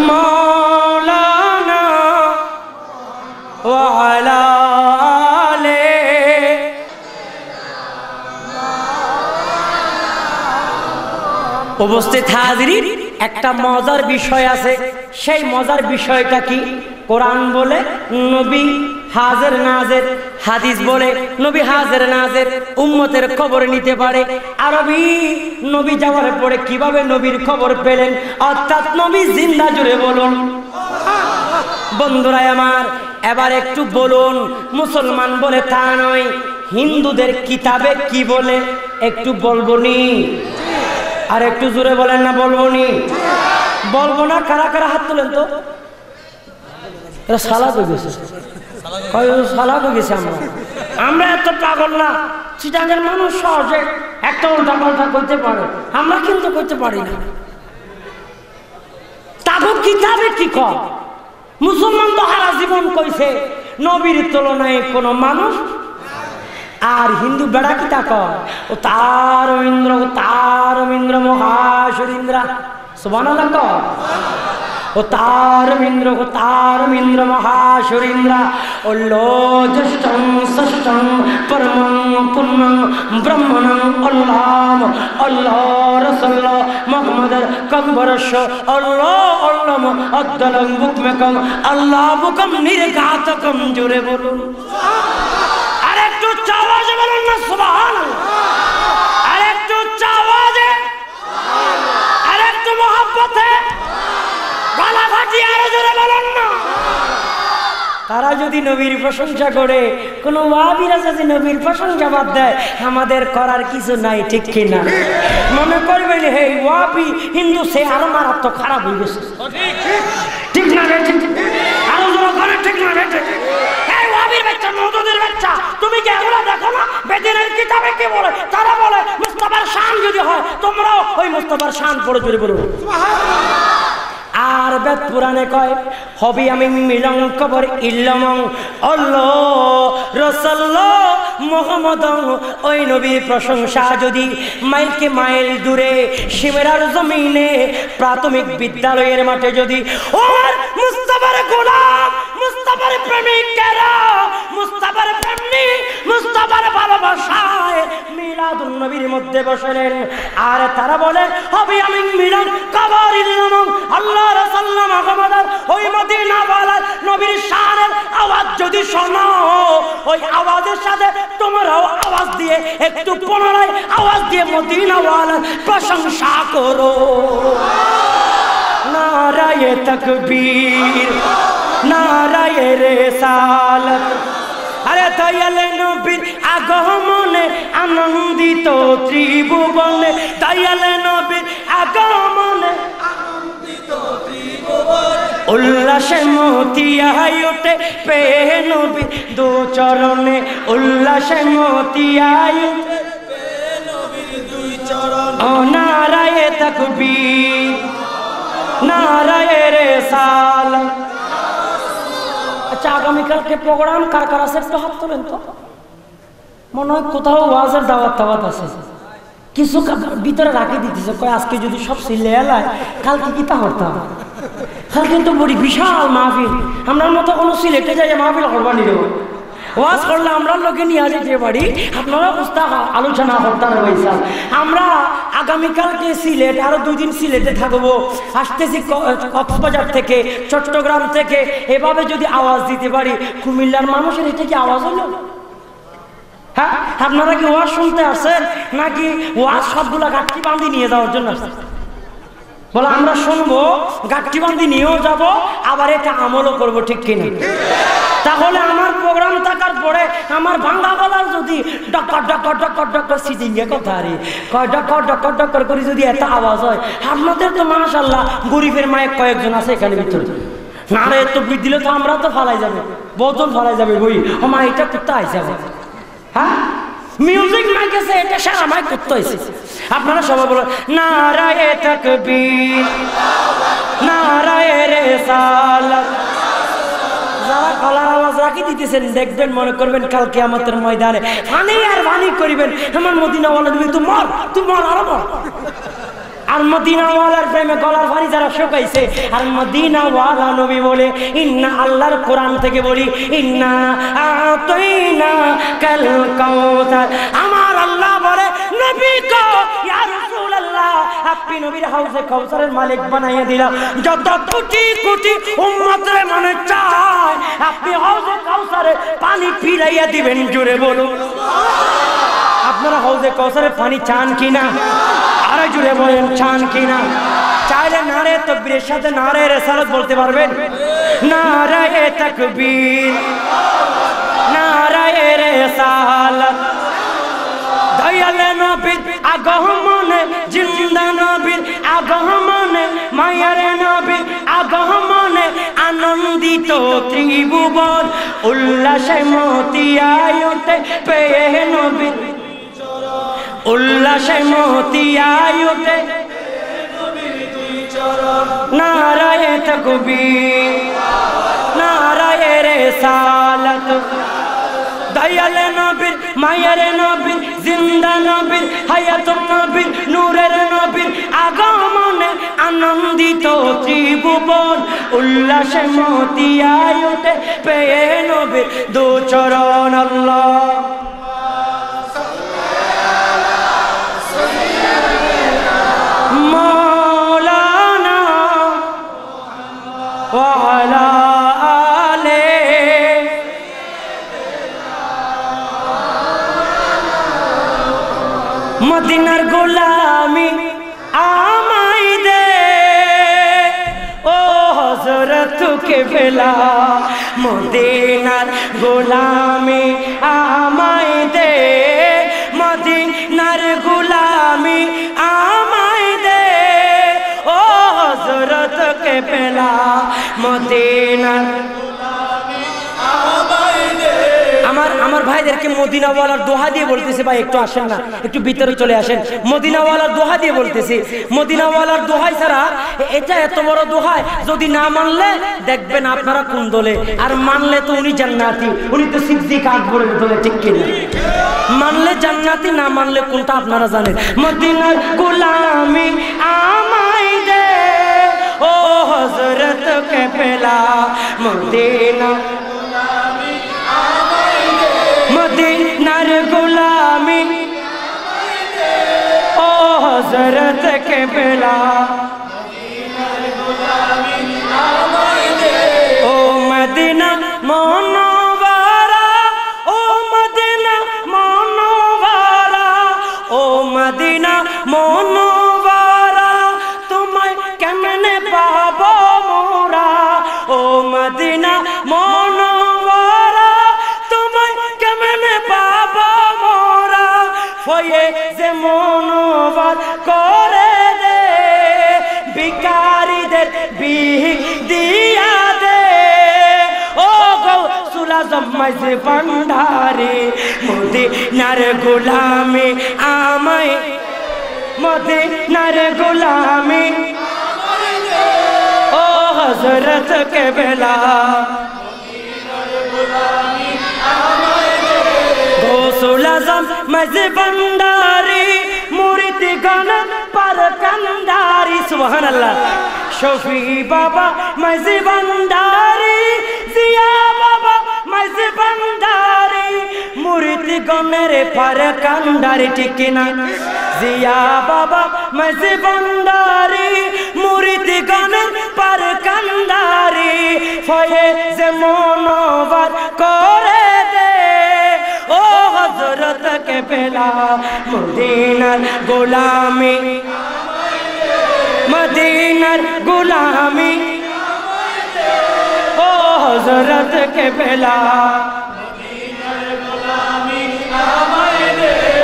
মাওলানা ওয়া আলা আলি। উপস্থিত হাজিরিন, একটা মজার বিষয় আছে। সেই মজার বিষয়টা কি? কোরআন বলে নবী হাজির নাজির, হাদিস বলে নবী হাজির নাজির, উম্মতের খবর নিতে পারে। আরবি নবী যাওয়ার পরে কিভাবে নবীর খবর পেলেন, অর্থাৎ নবী জিন্দা। জুড়ে বলুন বন্ধুরা আমার। এবার একটু বলুন, মুসলমান বলে তা নয়, হিন্দুদের কিতাবে কি বলে একটু বলবো নি? আর একটু জোরে বলেন না বলবো নি? বলবো না? কারা কারা হাত তোলেন তো। এরা সালাক হয়ে গেছে, সালাক হয়ে গেছে। আমরা এত পাগল না। চিটাঙ্গের মানুষ সহজে একটা উল্টা পাল্টা করতে পারে, আমরা কিন্তু করতে পারি না। তাকে কিতাবে কি কর? মুসলমান তো হারা জীবন কইছে নবীর তুলনায় কোন মানুষ। আর হিন্দু বেড়া কি তা কয়? ও তার ইন্দ্র, তার ইন্দ্র মহাসুর ইন্দ্রা। সুবহানাল্লাহ কয়। ও তার মিন্দ্র মহাসুরিন্দ্র ওল্লো জ্যেষ্ঠং ষষ্ঠং পরমং পুণ্যং ব্রহ্মণং অল্লাম অল্লাহ রসুল্ল মোহাম্মদ কম্বরস্য অল্লাম অদ্দলং বুকমেকং আল্লাহ বুকম নির্ঘাতকম জুড়ে বলুন আরেকটু আওয়াজে বলুন না সুবহানাল্লাহ আরেকটু আওয়াজে আরেকটু মহব্বতে গলা ফাটিয়ে আরো জোরে বলুন না তারা যদি নবীর প্রশংসা করে কোন ওয়াহাবীরা যদি নবীর প্রশংসা বাদ দেয় আমাদের করার কিছু নাই ঠিক কিনা মনে করবেন হে ওয়াহাবী হিন্দু সে আরো মারাত্মক খারাপ হয়ে গেছে ঠিক না আরো জোরে করে ঠিক না এই ওয়াহাবীর বাচ্চা মওদুদের বাচ্চা তুমি কি এগুলো দেখো না বেদিনের কিতাবে কি বলে তারা বলে মুস্তাফার শান যদি হয় তোমরাও ওই মুস্তাফার শান পড়ে জোরে বলো সুবহানাল্লাহ আর বেদ পুরাণে কয় হবি আমি মিলং কবর ইল্লামং আল্লাহ রাসূলুল্লাহ মুহাম্মদং ওই নবীর প্রশংসা যদি মাইলকে মাইল দূরে শিমেরার জমিনে প্রাথমিক বিদ্যালয়ের মাঠে যদি ওর মুস্তাফার গোলাম মুস্তাফার প্রেমিকেরা মুস্তাফার প্রেমিক মুস্তাফার ভালোবাসায় মিলাদুন নবীর মধ্যে বসেন আর তারা বলে হবি আমি মিলং কবর ইল্লামং আল্লাহ রাসূলুল্লাহ মুহাম্মদ ওই মদিনাওয়ালার নবীর শানের আওয়াজ যদি শোনো ওই আওয়াজের সাথে তোমরাও আওয়াজ দিয়ে একটু পুনরায় আওয়াজ দিয়ে মদিনাওয়ালার প্রশংসা করো নারায়ে তাকবীর নারায়ে রিসালাত আরে দয়ালে নবীর আগমনে আনন্দিত ত্রিভুবনে দয়ালে নবীর আগমনে উল্লাসে মতিয়ায় ওঠে পেয়ে নবী দু চরণে উল্লাসে মতিয়ায় ওঠে পেয়ে নবীর দুই চরণে ও নারায়ে তাকবীর নারায়ে রিসালাত আচ্ছা আগামীকালকে প্রোগ্রাম কার কার আছে একটু হাত তোলেন তো মনে হয় কোথাও ওয়াজের দাওয়াত আছে কিছু ভিতরে রাখি দিতেছে কয় আজকে যদি সব সিলে এলায় কালকে কি তা হতাম কালকে তো বড়ি বিশাল মাহফিল আমরা মতো কোনো সিলেটে যাই মাহফিল করবানি দেব ওয়াজ করলে আমরা লোকে নিয়ে যেতে পারি আপনারা বুঝতে আলোচনা করতে হয়েছে আমরা আগামীকালকে সিলেট আরো 2 দিন সিলেটে থাকবো আসতেছি কক্সবাজার থেকে চট্টগ্রাম থেকে এভাবে যদি আওয়াজ দিতে পারি কুমিল্লার মানুষের এটা কি আওয়াজ হলো হ্যাঁ আপনারা কি ওয়াজ শুনতে আসেন নাকি ওয়াজ সবগুলা গাঠি বাঁধি নিয়ে যাওয়ার জন্য আসেন বলে আমরা শুনবো গাঠি বাঁধি নিয়েও যাব আবার এটা আমলও করবো ঠিক কিনা তাহলে আমার প্রোগ্রাম থাকার পরে আমার ভাঙ্গা গলার যদি ডক্কর ডক্কর ডক্কর ডক্কর সিজিঙ্গে কথা আরে কয় ডক্কর ডক্কর ডক্কর করে যদি এত আওয়াজ হয় আপনাদের তো মাশাআল্লাহ গরিবের মায়ের কয়েকজন আছে এখানে ভিতরে না রে তো দিলে তো আমরা তো ফালাই যাবে বহুজন ফালাই যাবে বই আমার এটা কোথায় যাবে হ্যাঁ মিউজিক মাইকেছে এটা সারা মাইক করতে হয়েছে আপনারা সবাই বলো নারায়ে তাকবীর নারায়ে রিসালাত যারা গলার আওয়াজ রাখি দিতেছেন দেখবেন মনে করবেন কাল কিয়ামতের ময়দানে ফানি আর ফানি করিবেন আমার মদিনাওয়ালা নবী তুই মর আর মর আর মদিনাওয়ালার প্রেমে গলার ফানি যারা শুকাইছে আর মদিনাওয়ালা নবী বলে ইন্না আল্লাহর কোরআন থেকে বলি ইন্না আতাইনা কাল কাউসার আমার আল্লাহ বলে নবী কো ইয়া রাসূলুল্লাহ আপনি নবীর হাউজে কাউসারের মালিক বানাইয়া দিলা যত কোটি কোটি উম্মতের মনে চায় আপনি হাউজে কাউসারে পানি পিলাইয়া দিবেন জোরে বলুন আপনারা হাউজে কাউসারে পানি চান কিনা আরে জুড়ে বলেন চান কিনা চাইলে নারে তাকবীরের সাথে নারে রিসালাত বলতে পারবেন নারায়ে তাকবীর নারায়ে রিসালাত দয়ালে নবীর আগমনে জিন্দা নবীর আগমনে মায়ার নবীর আগমনে আনন্দিত ত্রিভুবন উল্লাসে মতিয়ায় ওঠে পেয়ে নবীর উল্লাসে মতিয়ায় ওঠে নারায়ে তাকবীর নারায়ে রিসালাত দয়ালে নবীর মায়ের নবীর জিন্দা নবীর হায়াতুন নবীর নূরের নবীর আগমনে আনন্দিত ত্রিভুবন উল্লাসে মতিয়ায় ওঠে পেয়ে নবীর দু চরণ আল্লাহ মৌলানা ওয়া আলা আলে মদিনার গোলামি আমায় দে ও হযরত কেবলা মদিনার গোলামি আমায় দে মদিনার গোলামি আমায় দে ও হযরত কেবলা মদিনার আমার ভাইদেরকে মদিনাওয়ালার দোহা দিয়ে বলতেছে ভাই একটু আসেন না একটু ভিতরে চলে আসেন মদিনাওয়ালার দোহা দিয়ে বলতেছে মদিনাওয়ালার দোহাই ছাড়া এটা এত বড় দোহাই যদি না মানলে দেখবেন আপনারা কোন দলে আর মানলে তো উনি জান্নাতি উনি তো সিদ্দিক আকবরের দলে ঠিক কিনা মানলে জান্নাতি না মানলে কোনটা আপনারা জানেন মদিনার গোলামি আমায় দে ও হযরত কেবলা মদিনা মদিনার গোলামি ও হযরত কেবলা ও মদিনা মনোয়ারা ও মদিনা মনোয়ারা ও মদিনা মনোয়ারা তোমায় কেমনে পাবো মোরা ও মদিনা মনোয়ারা তোমায় কেমনে পাবো মোরা ফয়ে যে মনোবার করে দে ভিখারিদের ভিখ দিয়া দে ও গৌসুল আজম মাঝে ভান্ডারে মদিনার গোলামি আমায় মদিনার গোলামি ও হযরত কেবলা গৌসুল আজম মাঝে ভান্ডারে মুরিদ গান পার কান্দারি সুবহানাল্লাহ শফি বাবা মাঝে ভান্ডারে জিয়া বাবা মাঝে ভান্ডারে মুরিদ গানের পার কান্দারি ঠিক না জিয়া বাবা মাঝে ভান্ডারে মুরিদ গানের পার কান্দারি ফয়ে যে মনোবার করে দে ও হযরত কেবলা মদিনার গোলামি মদিনার গোলামি ও হযরত কেবলা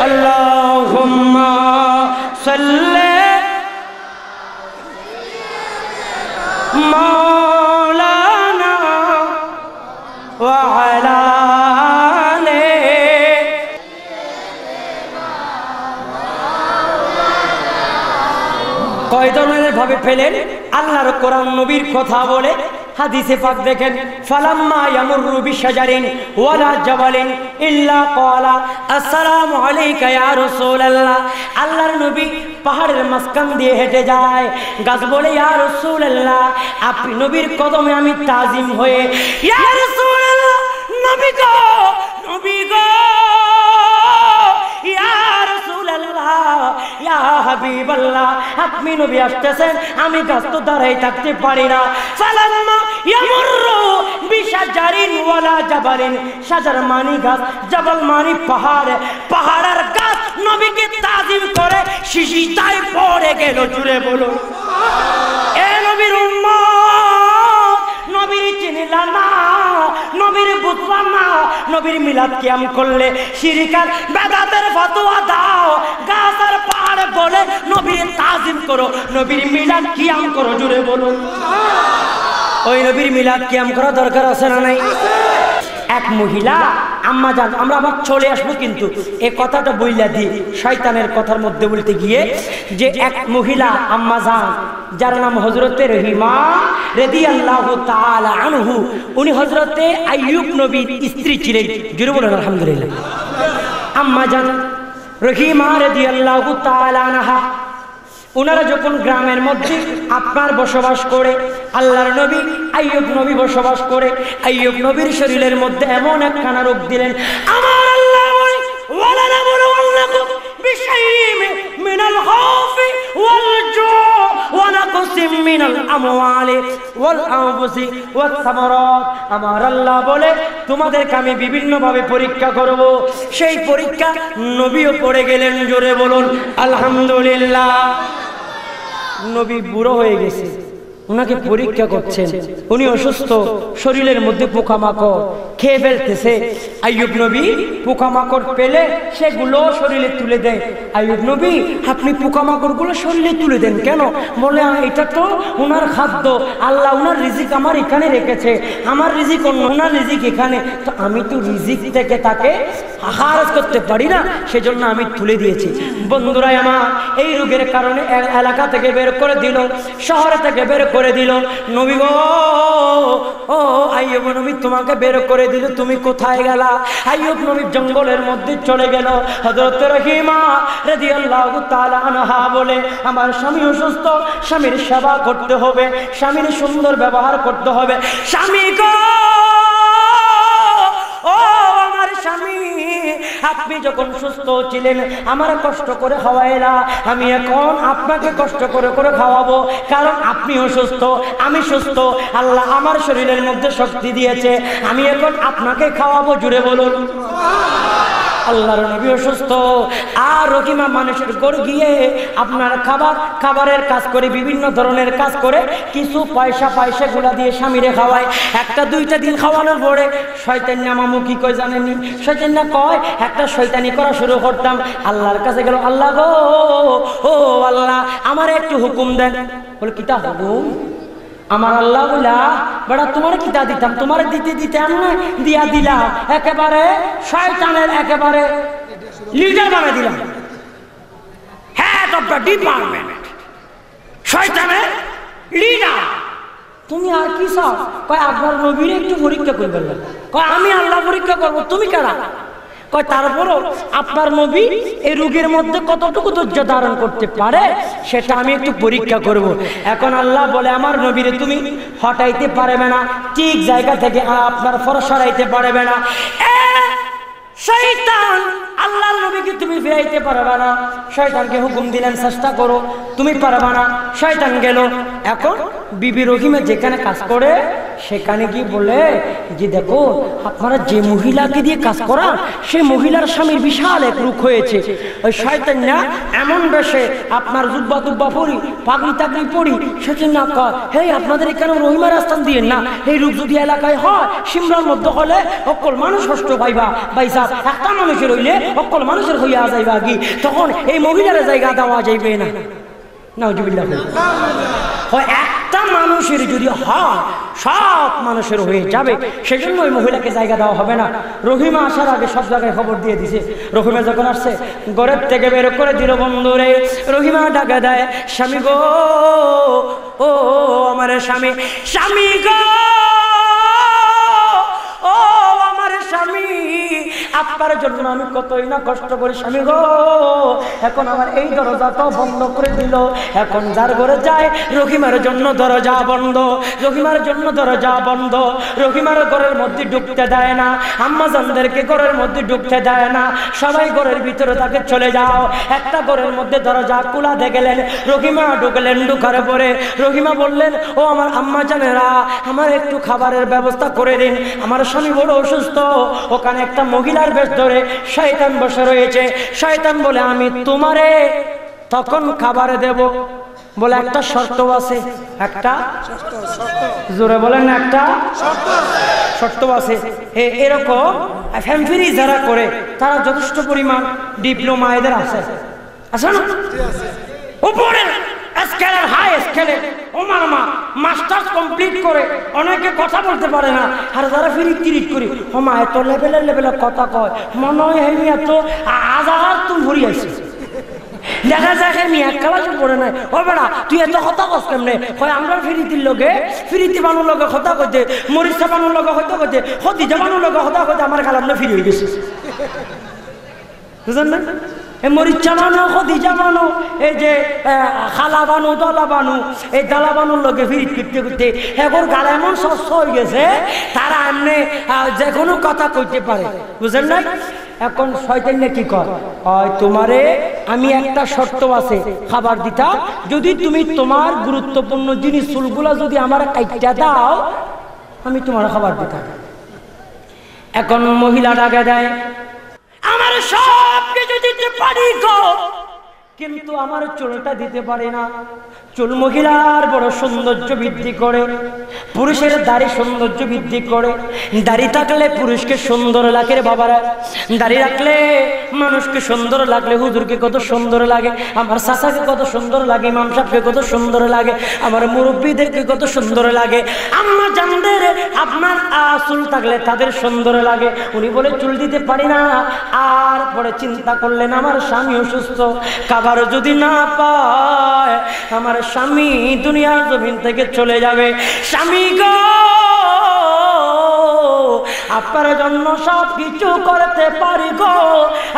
আল্লাহুম্মা সাল্লি মাওলানা ওয়া আলা কয় ধরনের ভাবে ফেলেন আল্লাহর কোরআন নবীর কথা বলে হাদিসে পাক দেখেন ফালাম্মা ইয়ামুরু বিশাজারিন ওয়ালা জাবালিন ইল্লা ক্বালা আসসালামু আলাইকা ইয়া রাসূলুল্লাহ আল্লাহর নবী পাহাড়ের মাঝখান দিয়ে হেঁটে যায় গাছ বলে ইয়া রাসূলুল্লাহ আপনি নবীর কদমে আমি তাজিম হয়ে ইয়া রাসূলুল্লাহ নবী গো ইয়া রাসূলুল্লাহ ইয়া হাবিবাল্লাহ আপনি নবী আসতেছেন আমি গাছ তো দাঁড়াই থাকতে পারি না ফালাম্মা ইয়ামুরু বিশাজারিন ওয়ালা জাবালিন শাজার মানি গাছ জাবাল মানি পাহাড় পাহাড়ের গাছ নবীকে তাজিম করে সিজদায় পড়ে গেল জুড়ে বলো এ নবীর উম্মত নবীর চিনলা না নবীর বুঝলা না নবীর মিলাদ কিয়াম করলে শিরকার বেদাতের ফতোয়া দাও গাছ আর পাহাড় বলে নবীর তাজিম করো নবীর মিলাদ কিয়াম করো জুড়ে বলো ওই নবীর মিলাদ কিয়াম করা দরকার আছে না নাই এক মহিলা আম্মা জান, আমরা আবার চলে আসবো, কিন্তু এই কথাটা বইলা দিই শয়তানের কথার মধ্যে বলতে গিয়ে, যে এক মহিলা আম্মা জান যার নাম হযরতে রহিমা রাদিয়াল্লাহু তাআলা আনহু, উনি হযরতে আইয়ুব নবীর স্ত্রী ছিলেন। জোরে বলেন আলহামদুলিল্লাহ। আম্মা জান রহিমা রাদিয়াল্লাহু তাআলা আনহা, ওনারা যখন গ্রামের মধ্যে আপনার বসবাস করে, আল্লাহর নবী আইয়ুব নবী বসবাস করে, আইয়ুব নবীর শরীরের মধ্যে এমন একখানা রোগ দিলেন, আমার আল্লাহ বলে ওয়ালা নাবলুওয়ান্নাকুম বিশাইইম মিনাল খাউফি ওয়াল জু'i ওয়া নাকসিম মিনাল আমওয়ালি ওয়াল আনফুসি ওয়াস সামারাত। আমার আল্লাহ বলে তোমাদেরকে আমি বিভিন্ন ভাবে পরীক্ষা করব। সেই পরীক্ষা নবীও পড়ে গেলেন। জোরে বলুন আলহামদুলিল্লাহ। নবী বুড়ো হয়ে গেছে, ওনাকে পরীক্ষা করছেন, উনি অসুস্থ, শরীরের মধ্যে পোকামাকড় খেয়ে ফেলতেছে। আইয়ুব নবী পোকামাকড় পেলে সেগুলো শরীরে তুলে দেয়। আইয়ুব নবী আপনি পোকামাকড়গুলো শরীরে তুলে দেন কেন? বলে এটা তো ওনার খাদ্য, আল্লাহ ওনার রিজিক আমার এখানে রেখেছে, আমার রিজিক অন্য, ওনার রিজিক এখানে, তো আমি তো রিজিক থেকে তাকে হারাজ করতে পারি না, সেজন্য আমি তুলে দিয়েছি। বন্ধুরা আমার, এই রোগের কারণে এলাকা থেকে বের করে দিল, শহর থেকে বের করে দিল। নবী গো, ও আইয়ুব নবী তোমাকে বের করে দিল, তুমি কোথায় গেলা? আইয়ুব নবী জঙ্গলের মধ্যে চলে গেল। হযরত রহিমা রাদিয়াল্লাহু তাআলা আনহা বলে আমার স্বামী অসুস্থ, স্বামীর সেবা করতে হবে, স্বামীর সুন্দর ব্যবহার করতে হবে। স্বামী গো, ও আমার স্বামী, আপনি যখন সুস্থ ছিলেন আমার কষ্ট করে খাওয়াইলা, আমি এখন আপনাকে কষ্ট করে করে খাওয়াবো, কারণ আপনি অসুস্থ, আমি সুস্থ, আল্লাহ আমার শরীরের মধ্যে শক্তি দিয়েছে, আমি এখন আপনাকে খাওয়াবো। জুড়ে বলুন। আল্লাহর নবী অসুস্থ, আর রহিমা মানুষের ঘর গিয়ে আপনার খাবারের কাজ করে, বিভিন্ন ধরনের কাজ করে, কিছু পয়সা গুলা দিয়ে স্বামীরে খাওয়ায়। একটা দুইটা দিন খাওয়ানোর পরে শয়তানিয়া মামু কি কয় জানেননি? শয়তানিয়া কয় একটা শয়তানি করা শুরু করতাম, আল্লাহর কাছে গেল, আল্লাহ গো, ও আল্লাহ আমার একটু হুকুম দেন। বলে কিতা হুকুম? আমার আল্লাহ বলা বেড়া তোমার কিতা দিতাম, তোমার দিতে দিতে আমি দিয়া দিলাম, একেবারে শয়তানের একেবারে লিডার বানিয়ে দিলাম, হেড অফ দ্য ডিপার্টমেন্ট, শয়তানের লিডার। তুমি আর কি চাও? কয় আপনার নবীর একটু পরীক্ষা করবেন। কয় আমি আল্লাহ পরীক্ষা করবো, তুমি কারা? কয় তারপরও আপনার নবী এই রোগের মধ্যে কতটুকু ধৈর্য ধারণ করতে পারে সেটা আমি একটু পরীক্ষা করব। এখন আল্লাহ বলে আমার নবীরে তুমি হটাইতে পারবে না, ঠিক জায়গা থেকে আপনার ফরজ সরাইতে পারবে না। শয়তান আল্লাহর নবীকে তুমি ফিরাইতে পারবে না। শয়তানকে হুকুম দিলেন চেষ্টা করো, তুমি পারবে না। শয়তান গেল। এখন বিবি রহিমা যেখানে কাজ করে সেখানে কি বলে যে দেখো আপনারা যে মহিলাকে দিয়ে কাজ করা, সেই মহিলার স্বামীর বিশাল এক রোগ হয়েছে। ওই শয়তান না এমন বেশে আপনার জুব্বা টুব্বা পরি, পাগড়ি টাগড়ি পরি, সেজন্য কয় হে আপনাদের এখানে রহিমার স্থান দিয়ে না, এই রোগ যদি এলাকায় হয় সিমরার মধ্যে হলে অকল মানুষ কষ্ট পাইবা, বাইসা একটা মানুষের হইলে অকল মানুষের হইয়া যাইবা কি, তখন এই মহিলার জায়গা দেওয়া যাইবে না। নাউজুবিল্লাহ। একটা মানুষের যদি হয় সব মানুষের হয়ে যাবে, সেজন্য ওই মহিলাকে জায়গা দেওয়া হবে না। রহিমা আসার আগে সব জায়গায় খবর দিয়ে দিছে। রহিমা যখন আসছে ঘরের থেকে বের করে দিল। বন্ধুরে রহিমা ডাকা দেয়, স্বামী গো, ও আমার স্বামী, স্বামী গো, ও আমার স্বামী, আপনার জন্য আমি কতই না কষ্ট করি স্বামী গো, এখন আমার এই দরজাটাও বন্ধ করে দিল। এখন যার ঘরে যায় রহিমার জন্য দরজা বন্ধ, রহিমার জন্য দরজা বন্ধ, রহিমার ঘরের মধ্যে ঢুকতে দেয় না, আম্মা জানদেরকে ঘরের মধ্যে ঢুকতে দেয় না, সবাই ঘরের ভিতরে তাকে চলে যাও। একটা ঘরের মধ্যে দরজা খোলা দেখলেন, রহিমা ঢুকলেন। ঢুকার পরে রহিমা বললেন, ও আমার আম্মা জানেরা আমার একটু খাবারের ব্যবস্থা করে দিন, আমার স্বামী বড় অসুস্থ। ওখানে একটা মহিলার বেশ ধরে শয়তান বসে রয়েছে। শয়তান বলে আমি তোমারে তখন খাবারে দেব, বলে একটা শর্ত আছে। একটা জোরে বলেন না, একটা শর্ত আছে। এরকম ফ্যামফিরি যারা করে তারা যথেষ্ট পরিমাণ ডিপ্লোমা এদের আছে, আছে না? উপরে স্কেলের হাই স্কেলে ওমার মা মাস্টার্স কমপ্লিট করে অনেকে কথা বলতে পারে না, আর যারা ফিরিট তিরিট করি ওমা এত লেভেলের কথা কয় মনে হয় হেমি এত আজার তুম ভরি আছে। দেখা যায় হেমি এক ক্লাসে পড়ে নাই, ও বেড়া তুই এত কথা কস কেমনে? হয় আমরা ফিরিতির লগে ফিরিতি বানুর লগে কথা কইতে, মরিচা বানুর লগে কথা কইতে, হদিজা বানুর লগে কথা কইতে আমার কালাম না ফিরে হয়ে গেছে, বুঝলেন না? মরিচা বানো, হদিজা বানো, এই যে খালা বানু, দলা বানু, এই দালা বানুর লগে ফিরিত করতে করতে এখন গালা এমন স্বচ্ছ হয়ে গেছে তারা এমনি যে কোনো কথা কইতে পারে, বুঝলেন না? এখন শয়তান কি কর, তোমারে আমি একটা শর্ত আছে খাবার দিতা, যদি তুমি তোমার গুরুত্বপূর্ণ জিনিস চুলগুলা যদি আমার কাইটা দাও আমি তোমার খাবার দিতাম। এখন মহিলা ডাকে দেয়, আমার সব কিছু দিতে পারি গো, কিন্তু আমার চুলটা দিতে পারি না। চুল মহিলার বড় সৌন্দর্য বৃদ্ধি করে, পুরুষের দাড়ি সৌন্দর্য বৃদ্ধি করে। দাড়ি থাকলে পুরুষকে সুন্দর লাগে রে বাবারা, দাড়ি রাখলে মানুষকে সুন্দর লাগলে, হুজুরকে কত সুন্দর লাগে, আমার চাচাকে কত সুন্দর লাগে, ইমাম সাহেবকে কত সুন্দর লাগে, আমার মুরব্বীদেরকে কত সুন্দর লাগে, আম্মা জানদের আপনার চুল থাকলে তাদের সুন্দর লাগে। উনি বলে চুল দিতে পারি না, আর পরে চিন্তা করলেন আমার স্বামী অসুস্থ, খাবার যদি না পায় আমার স্বামী দুনিয়ার জমিন থেকে চলে যাবে। স্বামী গো আপনার জন্য সব কিছু করতে পারি গো,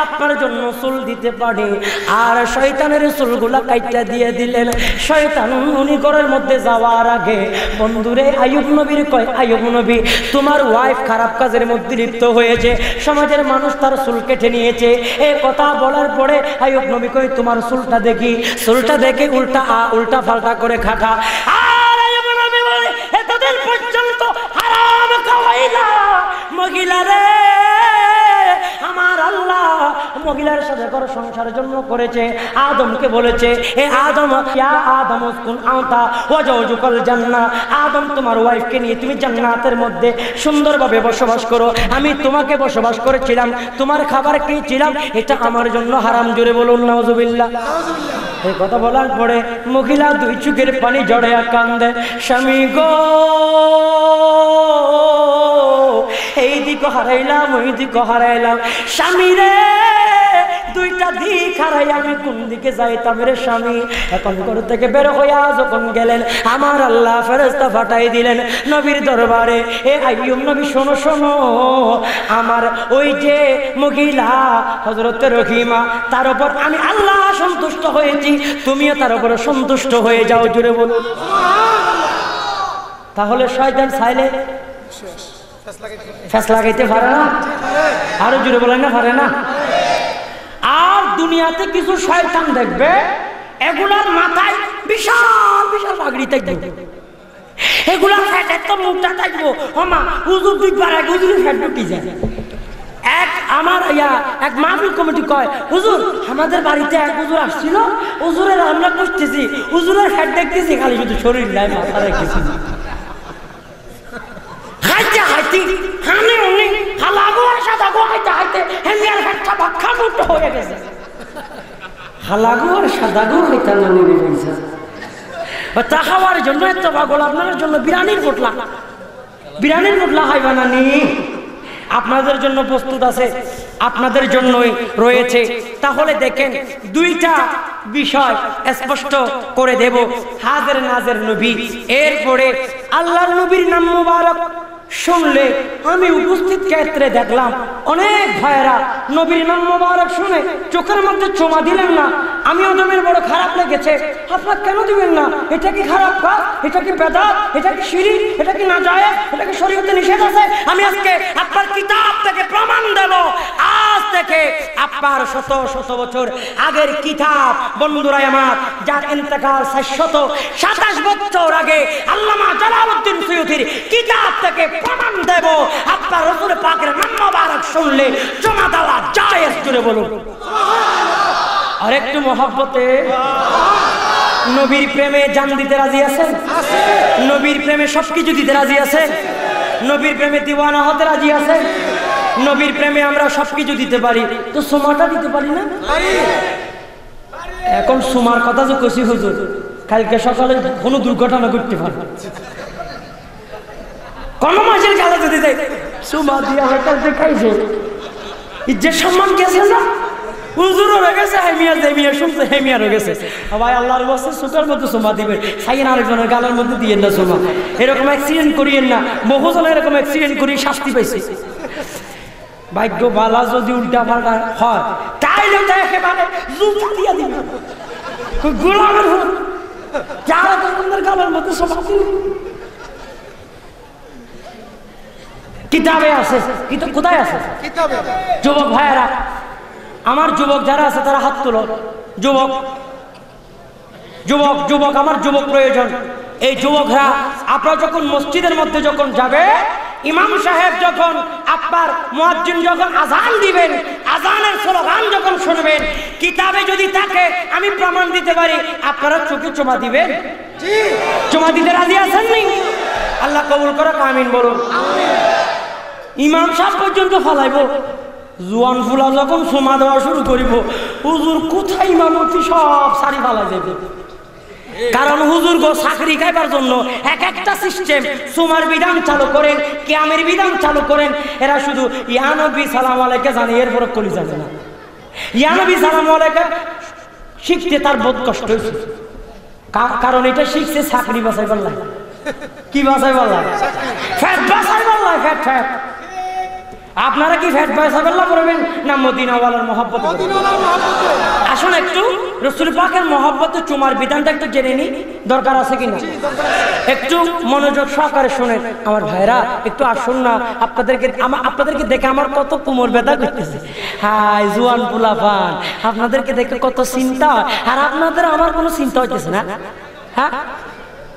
আপনার জন্য চুল দিতে পারি। আর শয়তানের চুলগুলা কাইটা দিয়ে দিলেন। শয়তান উনি ঘরের মধ্যে যাওয়ার আগে বন্ধুরে আইয়ুব নবীর কয়, আইয়ুব নবী তোমার ওয়াইফ খারাপ কাজের মধ্যে লিপ্ত হয়েছে, সমাজের মানুষ তার চুল কেটে নিয়েছে। এই কথা বলার পরে আইয়ুব নবী কয় তোমার চুলটা দেখি, চুলটা দেখে উল্টা পাল্টা করে খাটা। আর আইয়ুব নবী বলে এতদিন পর্যন্ত হারাম খাওয়াইলা মহিলা রে, আমার আল্লাহ মহিলার সাথে ঘর সংসারের জন্য করেছে। আদমকে বলেছে, এ আদম ইয়া আদম উসকুন আনতা ওয়া জাওজুকাল জান্নাহ, আদম তোমার ওয়াইফকে নিয়ে তুমি জান্নাতের মধ্যে সুন্দরভাবে বসবাস করো। আমি তোমাকে বসবাস করেছিলাম, তোমার খাবার খেয়েছিলাম, এটা আমার জন্য হারাম। জোরে বলুন নাউজুবিল্লাহ। এই কথা বলার পরে মহিলা দুই চোখের পানি জড়াইয়া কান্দে, স্বামী গো এই দিক হারাইলাম ওই দিক হারাইলাম, স্বামী রে দুইটা দিক হারাই আমি কোন দিকে যাইতাম রে স্বামী। এখন ঘর থেকে বের হইয়া যখন গেলেন আমার আল্লাহ ফেরেশতা পাঠাই দিলেন নবীর দরবারে, এ আইয়ুব নবী শোনো শোনো, আমার ওই যে মহিলা হযরত রহিমা তার উপর আমি আল্লাহ সন্তুষ্ট হয়েছি, তুমিও তার উপরে সন্তুষ্ট হয়ে যাও। জুড়ে বলুন তাহলে শয়তান চাইলে ফেস লাগাইতে পারে না? আরো জুড়ে বলেন না পারে না? আর দুনিয়াতে কিছু শয়তান দেখবে এগুলার মাথায় বিশাল বিশাল পাগড়ি থাকবে, এগুলার ফ্যাট এত মুখটা থাকবো হমা হুজুর দুইবার এক হুজুরের ফ্যাট ঢুকি যায়। এক মাহফিল কমিটি কয়, হুজুর আমাদের বাড়িতে এক হুজুর আসছিল, হুজুরের আমরা খুঁজতেছি, হুজুরের ফ্যাট দেখতেছি খালি শুধু শরীর নাই মাথা রেখেছি, হাইতে হাইতে হানে উনি হালাগো আর সাদাগো হাইতে হাইতে হেমিয়ার ফ্যাটটা বাক্কা মুক্ত হয়ে গেছে। হালাগো আর সাদাগো হাইতে না নিয়ে গেছে, তা খাওয়ার জন্য এত পাগল, আপনার জন্য বিরিয়ানির পোটলা খাইবা না নি, আপনাদের জন্য প্রস্তুত আছে, আপনাদের জন্যই রয়েছে। তাহলে দেখেন দুইটা বিষয় স্পষ্ট করে দেব, হাজের নাজের নবী, এরপরে আল্লাহর নবীর নাম মুবারক শুনলে আমি উপস্থিত ক্ষেত্রে দেখলাম অনেক ভাইয়েরা নবীর নাম মুবারক শুনে চোখের মধ্যে চুমা দিলেন না। আমি ওদের বড় খারাপ লেগেছে, আপনারা কেন দিবেন না? এটা কি খারাপ কাজ? এটা কি বেদাত? এটা কি শিরক? এটা কি নাজায়েজ? এটা কি শরীয়তে নিষেধ আছে? আমি আজকে আপনার কিতাব থেকে প্রমাণ দেব, আজ থেকে আপনার শত শত বছর আগের কিতাব বন্ধুরা আমার, যার ইন্তেকাল 427 বছর আগে আল্লামা জালালউদ্দিন সুয়ুতির কিতাব থেকে প্রমাণ দেব, আপনার রাসূল পাকের নাম মুবারক শুনলে জমা দেওয়া জায়েজ। জুড়ে বলুন আর একটু মহব্বতে। নবীর প্রেমে জান দিতে রাজি আছেন? নবীর প্রেমে সবকিছু দিতে রাজি আছেন? নবীর প্রেমে দিওয়ানা হতে রাজি আছেন? নবীর প্রেমে আমরা সবকিছু দিতে পারি, তো সুমাটা দিতে পারি না? এখন সুমার কথা যে কইছি হুজুর, কালকে সকালে কোনো দুর্ঘটনা ঘটতে পারে, কোন মাসের গালে যদি দেয় সুমা দিয়ে হয়তো দেখাইছে ইজ্জত সম্মান গেছে না, হুজুরও হয়ে গেছে, হেমিয়া দেমিয়া শুনছে হেমিয়া হয়ে গেছে। ভাই আল্লাহর বসে সুখের মধ্যে সুমা দিবেন, সাইন আরেকজনের গালের মধ্যে দিয়েন না সুমা। এরকম অ্যাক্সিডেন্ট করিয়েন না, বহুজন এরকম অ্যাক্সিডেন্ট করিয়ে শাস্তি পাইছে। ভাগ্য বালা যদি উল্টা পাল্টা হয় তাইলে তো একেবারে জুতা দিয়া দিবে, গোলামের হোক যারা তোমাদের গালের মধ্যে সুমা দিবে। কিতাবে আছে, কিন্তু কোথায় আছে? যুবক ভাইয়েরা, আমার যুবক যারা আছে তারা হাত তোলো। যুবক যুবক যুবক আমার যুবক প্রয়োজন। এই যুবকরা আপনারা যখন মসজিদের মধ্যে যখন যাবে, ইমাম সাহেব যখন আপনার মুয়াজ্জিন যখন আজান দিবেন, আজানের স্লোগান যখন শুনবেন, কিতাবে যদি থাকে আমি প্রমাণ দিতে পারি, আপনারা চোখে চুমা দিবেন। চুমা দিতে রাজি আছেন নি? আল্লাহ কবুল করে, আমিন বলুন। ইমাম সাহেব পর্যন্ত ফালাইব, জোয়ান ফুলা যখন সোমা দেওয়া শুরু করিব, হুজুর কোথায় ইমামতি সব সারি ফালা যাবে। কারণ হুজুর গো চাকরি খাইবার জন্য এক একটা সিস্টেম, সোমার বিধান চালু করেন, কিয়ামের বিধান চালু করেন। এরা শুধু ইয়া নবী সালাম আলাইকে জানে, এরপরে কলি জানে না। ইয়া নবী সালাম আলাইকে শিখতে তার বহুত কষ্ট হয়েছে, কারণ এটা শিখছে চাকরি বাঁচাইবার লাগে। কি বাঁচাইবার লাগে? ফ্যাট বাঁচাইবার লাগে, ফ্যাট ফ্যাট। আপনারা কি ফ্যাট বাঁচাইবার করবেন না মদিনাওয়ালার মহব্বত? আসুন একটু রাসূল পাকের মহব্বতে চুমার বিধানটা একটু জেনে নি, দরকার আছে কিনা একটু মনোযোগ সহকারে শুনেন। আমার ভাইরা একটু আসুন না, আপনাদেরকে দেখে আমার কত কোমর ব্যথা করতেছে। হাই জোয়ান পোলাপান, আপনাদেরকে দেখে কত চিন্তা, আর আপনাদের আমার কোনো চিন্তা হইতেছে না। হ্যাঁ,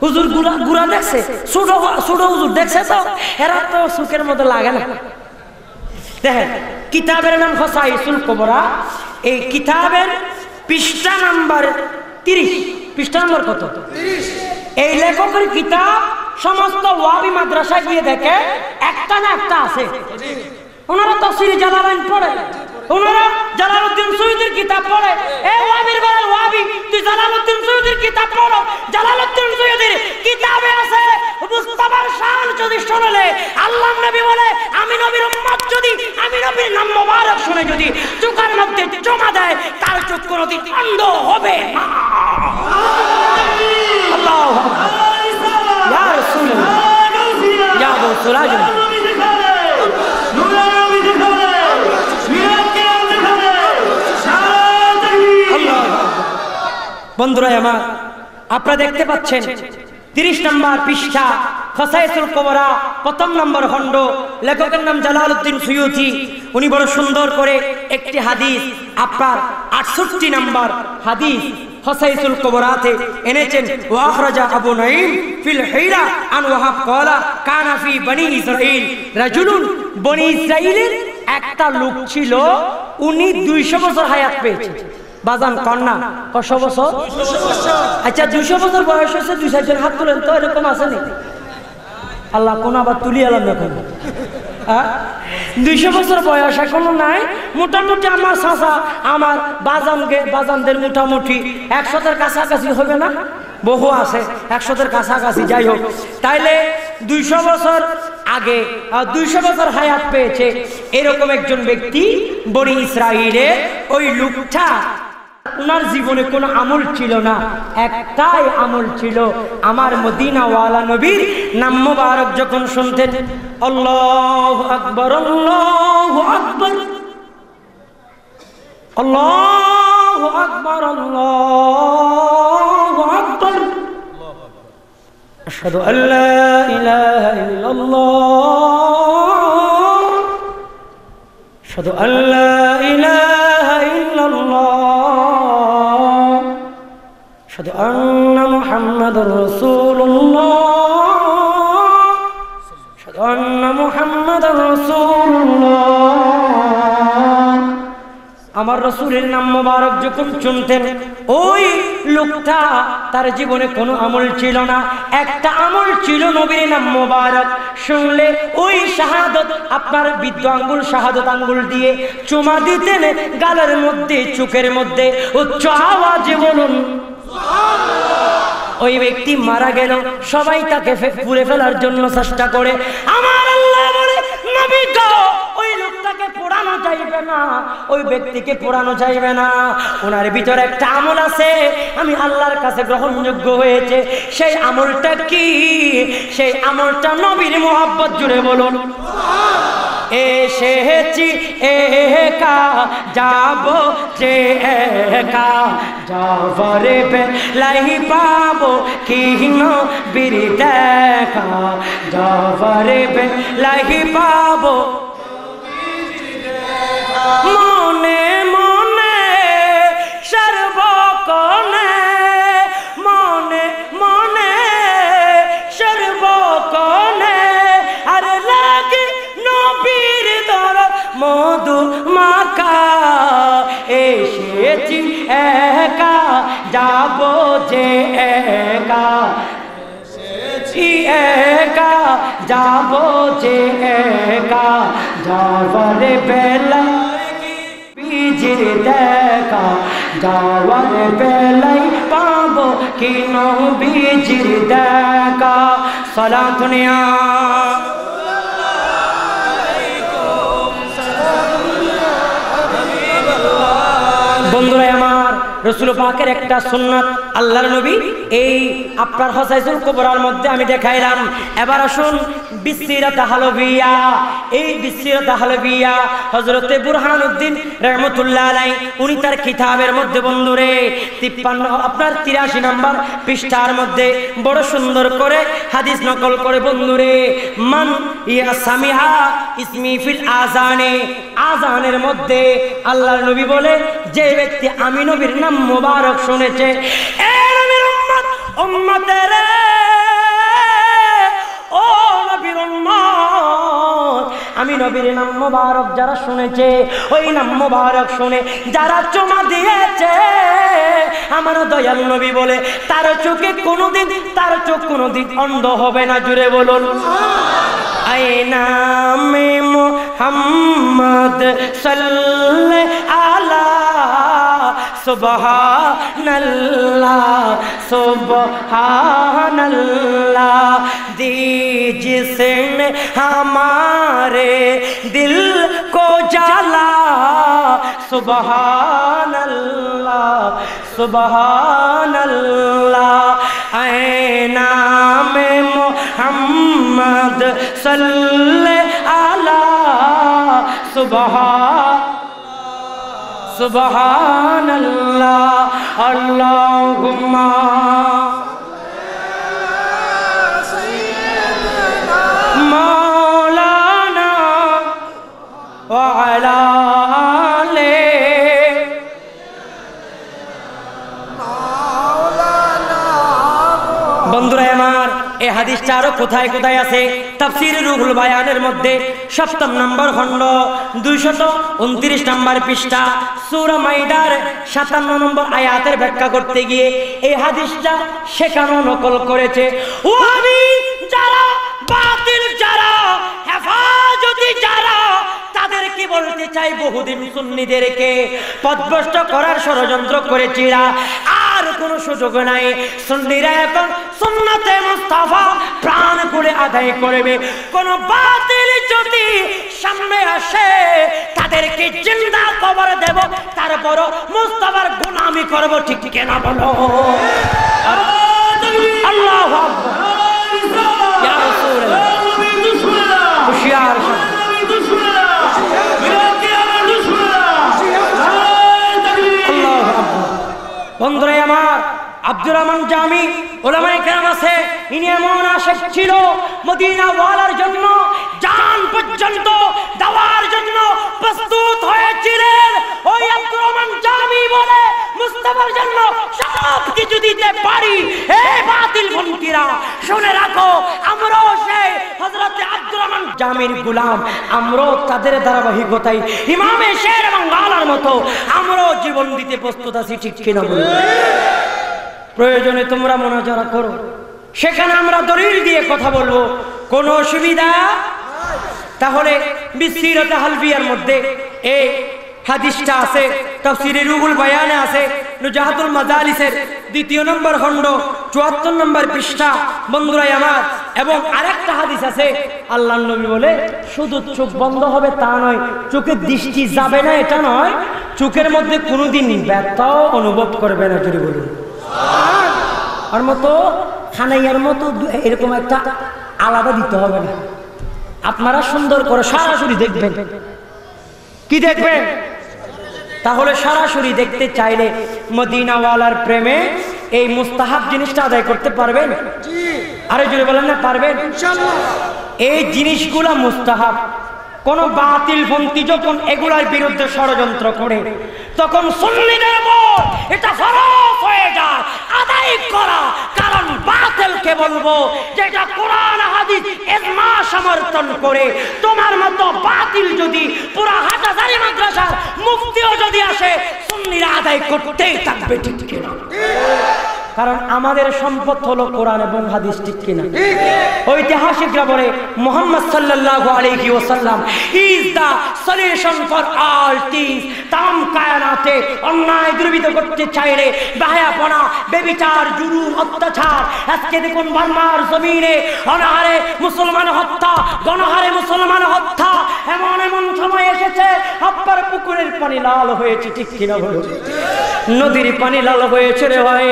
হুজুর গুড়া দেখছে, ছোট ছোট হুজুর দেখছে, তো এরা তো সুখের মধ্যে লাগে না। দেখেন, কিতাবের নাম খসাইসুল কুবরা। এই কিতাবের পৃষ্ঠা নাম্বার 30। পৃষ্ঠা নাম্বার কত? 30। এই লেখকের কিতাব সমস্ত ওয়াবি মাদ্রাসায় গিয়ে দেখে একটা না একটা আছে। ওনারা তাফসীর জালালাইন পড়ে, ওনারা জালালউদ্দিন সুয়ুতীর কিতাব পড়ে। এই ওয়াবির ঘরে ওয়াবি, তুই জালালউদ্দিন সুয়ুতীর কিতাব পড়ো। জালালউদ্দিন সুয়ুতীর কিতাবে আছে মুস্তাফার শান যদি শুনলে, আল্লাহর নবী বলে আমি নবীর উম্মত যদি আমি নবীর নাম মোবারক শুনে যদি চোখের মধ্যে চুমা দেয়, তার চোখ কোনদিন অন্ধ হবে না। আল্লাহু আকবার। ইয়া রাসূলুল্লাহ, ইয়া রাসূলুল্লাহ। বন্ধুরা আমার, আপনারা দেখতে পাচ্ছেন 30 নম্বর পৃষ্ঠা, খসাইসুল কুবরা, প্রথম নম্বর খণ্ড। লেখকের নাম জালালউদ্দিন সুয়ুতী। উনি বড় সুন্দর করে একটি হাদিস, আপনার 68 নম্বর হাদিস খসাইসুল কুবরাতে এনেছেন। ওয়া আখরাজা আবু নাঈম ফিল হিরা আন ওয়াহাব ক্বালা কানা ফি বনি ইসরাঈল রাজুলুন। বনি ইসরাঈলের একটা লোক ছিল, উনি 200 বছর হায়াত পেয়েছে। বাজান কন্যা কত বছর? আচ্ছা, 200 বছর বয়স হয়েছে, 2-4 জন হাত তুলেন তো, এরকম আছে নি? আল্লাহ কোন আবার তুলি এলাম এখন। 200 বছর বয়স এখনো নাই। মোটামুটি আমার চাচা, আমার বাজানদের মোটামুটি 100-এর কাছাকাছি হবে না? বহু আছে 100-এর কাছাকাছি। যাই হোক, তাইলে 200 বছর আগে 200 বছর হায়াত পেয়েছে এরকম একজন ব্যক্তি বনি ইসরাঈলের। ওই লোকটা, উনার জীবনে কোনো আমল ছিল না, একটাই আমল ছিল, আমার মদিনাওয়ালা নবীর নাম মোবারক যখন শুনতেন, আল্লাহু আকবার, আল্লাহু আকবার, আল্লাহু আকবার, আল্লাহু আকবার, আশহাদু আল্লা ইলাহা ইল্লাল্লাহ, আশহাদু আল্লা ইলাহা ইল্লাল্লাহ, আশহাদু আন্না মুহাম্মাদুর রাসূলুল্লাহ, আশহাদু আন্না মুহাম্মাদুর রাসূলুল্লাহ। আমার রাসূলের নাম মোবারক যখন শুনতেন, ওই লোকটা, তার জীবনে কোনো আমল ছিল না, একটা আমল ছিল, নবীর নাম মোবারক শুনলে ওই শাহাদত, আপনার বৃদ্ধ আঙ্গুল শাহাদত আঙ্গুল দিয়ে চুমা দিতেন গালের মধ্যে, চোখের মধ্যে। উচ্চ আওয়াজে বলুন সুবহানাল্লাহ। ওই ব্যক্তি মারা গেল, সবাই তাকে পুড়ে ফেলার জন্য চেষ্টা করে। আমার আল্লাহ বলে, নবী গো, ওই লোকটাকে পোড়ানো যাইবে না, ওই ব্যক্তিকে পোড়ানো যাইবে না। ওনার ভিতরে একটা আমল আছে, আমি আল্লাহর কাছে গ্রহণযোগ্য হয়েছে। সেই আমলটা কি? সেই আমলটা নবীর মোহাব্বত জুড়ে বলুন। এসেছি একা, যাবো যে একা, যাবারে বেলাই পাবো কি নবীর দেখা, যাবারে বেলাই পাবো মনে মনে সর্বকণে, মনে মনে সর্বকণে, আর লাগে নবীর দর মধু মাখা। এসেছি একা, যাবো যে একা, একা যাবো যে একা, যাবার বেলা বীজির দেখা, যাওয়ার বেলাই পাবো কি নবীজির দেখা। সালাতুনিয়া বন্ধুরা আমার, রাসূল পাকের একটা সুন্নাত আল্লাহর নবী এই আপনার হসাইসুল কুবরার মধ্যে আমি দেখাইলাম। এবার আসুন বিসিরাত হালবিয়া। এই বিসিরাত হালবিয়া হযরতে বুরহানুদ্দিন রাহমাতুল্লাহ আলাইহি উনি তার কিতাবের মধ্যে বন্ধুরে 53 আপনার 83 নম্বর পৃষ্ঠার মধ্যে বড় সুন্দর করে হাদিস নকল করে বন্ধুরে, মান ইয়া সামিহা ইসমি ফিল আযানে, আযানের মধ্যে আল্লাহর নবী বলে, যে ব্যক্তি আমি নবীর নাম মোবারক শুনেছে, এ নবীর উম্মত, উম্মতের ও নবীর উম্মত, আমি নবীর নাম মোবারক যারা শুনেছে, ওই নাম মোবারক শুনে যারা চুমা দিয়েছে, আমার দয়াল নবী বলে তার চোখে কোনোদিন, তার চোখ কোনোদিন অন্ধ হবে না। জুড়ে বলুন আয় নামে মুহাম্মদ সাল্লাল্লাহু আলা सुबहानल्लाह सुबहानल्लाह, दी जिसने हमारे दिल को जला, सुबहानल्लाह सुबहानल्लाह। ऐ नामे मुहम्मद सल्लल्लाहु अला सुबहानल्लाह, अल्लाहुम्मा मौलाना व अला आले বন্ধুরা আমার, এই হাদিসটা আরো কোথায় কোথায় আছে? তাফসীর রুহুল বায়ানের মধ্যে 7 নম্বর খণ্ড 229 নম্বর পৃষ্ঠা, সূরা মাইদার 57 নম্বর আয়াতের ব্যাখ্যা করতে গিয়ে এই হাদিসটা সেখানে নকল করেছে। ওয়াহাবি যারা, বাতিল যারা, হেফাজতি যারা, তাদেরকে বলতে চাই বহুদিন সুন্নিদেরকে পথভ্রষ্ট করার ষড়যন্ত্র করেছিলা, আর কোনো সুযোগ নাই। সুন্নিরা এখন সুন্নতে মুস্তাফা প্রাণ খুলে আদায় করবে। কোন বাতিল যদি সামনে আসে তাদেরকে জিন্দা কবর দেব, তারপর মুস্তাফার গোলামি করব। ঠিক কেনা বলো? আল্লাহু আকবার। ইয়া রাসূলুল্লাহ, হুশিয়ার বন্ধুরা আমার, আব্দুর রহমান জামি ওলামায়ে কেরাম আছে, ইনি এমন আশিক ছিল মদিনা ওয়ালার জন্য জান পর্যন্ত দেওয়ার জন্য প্রস্তুত হয়েছিলেন। ওই আব্দুর রহমান জামি বলে, মুস্তাফার জন্য সব কিছু দিতে পারি। হে বাতিল পন্থীরা, শুনে রাখো, আমরাও সেই হযরতে আব্দুর রহমান জামির গোলাম। আমরাও তাদের ধারাবাহিকতায় ইমামে শের এবং গালার মতো আমরাও জীবন দিতে প্রস্তুত আছি। ঠিক কিনা বলুন? প্রয়োজনে তোমরা মুনাজারা করো, সেখানে আমরা দলিল দিয়ে কথা বলবো, কোনো অসুবিধা। তাহলে বিসিরাত হালবিয়ার মধ্যে এই হাদিসটা আছে, তাফসীরে রুহুল বায়ানে আছে, নুজাহাতুল মাজালিসের 2 নম্বর খণ্ড 74 নম্বর পৃষ্ঠা বন্ধুরাই আমার। এবং আরেকটা হাদিস আছে, আল্লাহর নবী বলে শুধু চোখ বন্ধ হবে তা নয়, চোখের দৃষ্টি যাবে না এটা নয়, চোখের মধ্যে কোনোদিন ব্যথাও অনুভব করবে না। যদি বলুন আর মতো খানাইয়ার মতো এরকম একটা আলাদা দিতে হবে না। আপনারা সুন্দর করে সরাসরি দেখবেন। কি দেখবেন? তাহলে সরাসরি দেখতে চাইলে মদিনাওয়ালার প্রেমে এই মুস্তাহাব জিনিসটা আদায় করতে পারবেন। আরে জোরে বলেন না, পারবেন ইনশাআল্লাহ। এই জিনিসগুলা মুস্তাহাব। কোন বাতিলপন্থী যখন এগুলার বিরুদ্ধে ষড়যন্ত্র করে তখন সুন্নিদের উপর এটা ফরজ হয়ে যায় আদায় করা। কারণ বাতিলকে বলবো যেটা কোরআন হাদিস ইজমা সমর্থন করে, তোমার মতো বাতিল যদি পুরা হাজারি মাদ্রাসার মুফতিও যদি আসে, সুন্নিরা আদায় করতেই থাকবে। ঠিক কিনা? কারণ আমাদের সম্পদ হলো কোরআন এবং হাদিস। ঠিক কিনা? ঐতিহাসিকরা বলে মুহাম্মদ সাল্লাল্লাহু আলাইহি ওয়াসাল্লাম is the solution for all things. তাম কায়নাতে অন্যায় দুর্বৃত্ত করতে চাইলে বাহায়াপনা, বেবিচার, জুলুম, অত্যাচার। আজকে দেখুন বার্মার জমিনে অনাহারে মুসলমান হত্যা, গণহারে মুসলমান হত্যা। এমন এমন সময় এসেছে আপনার পুকুরের পানি লাল হয়েছে। ঠিক কিনা বলো? নদীর পানি লাল হয়েছে রে ভাই।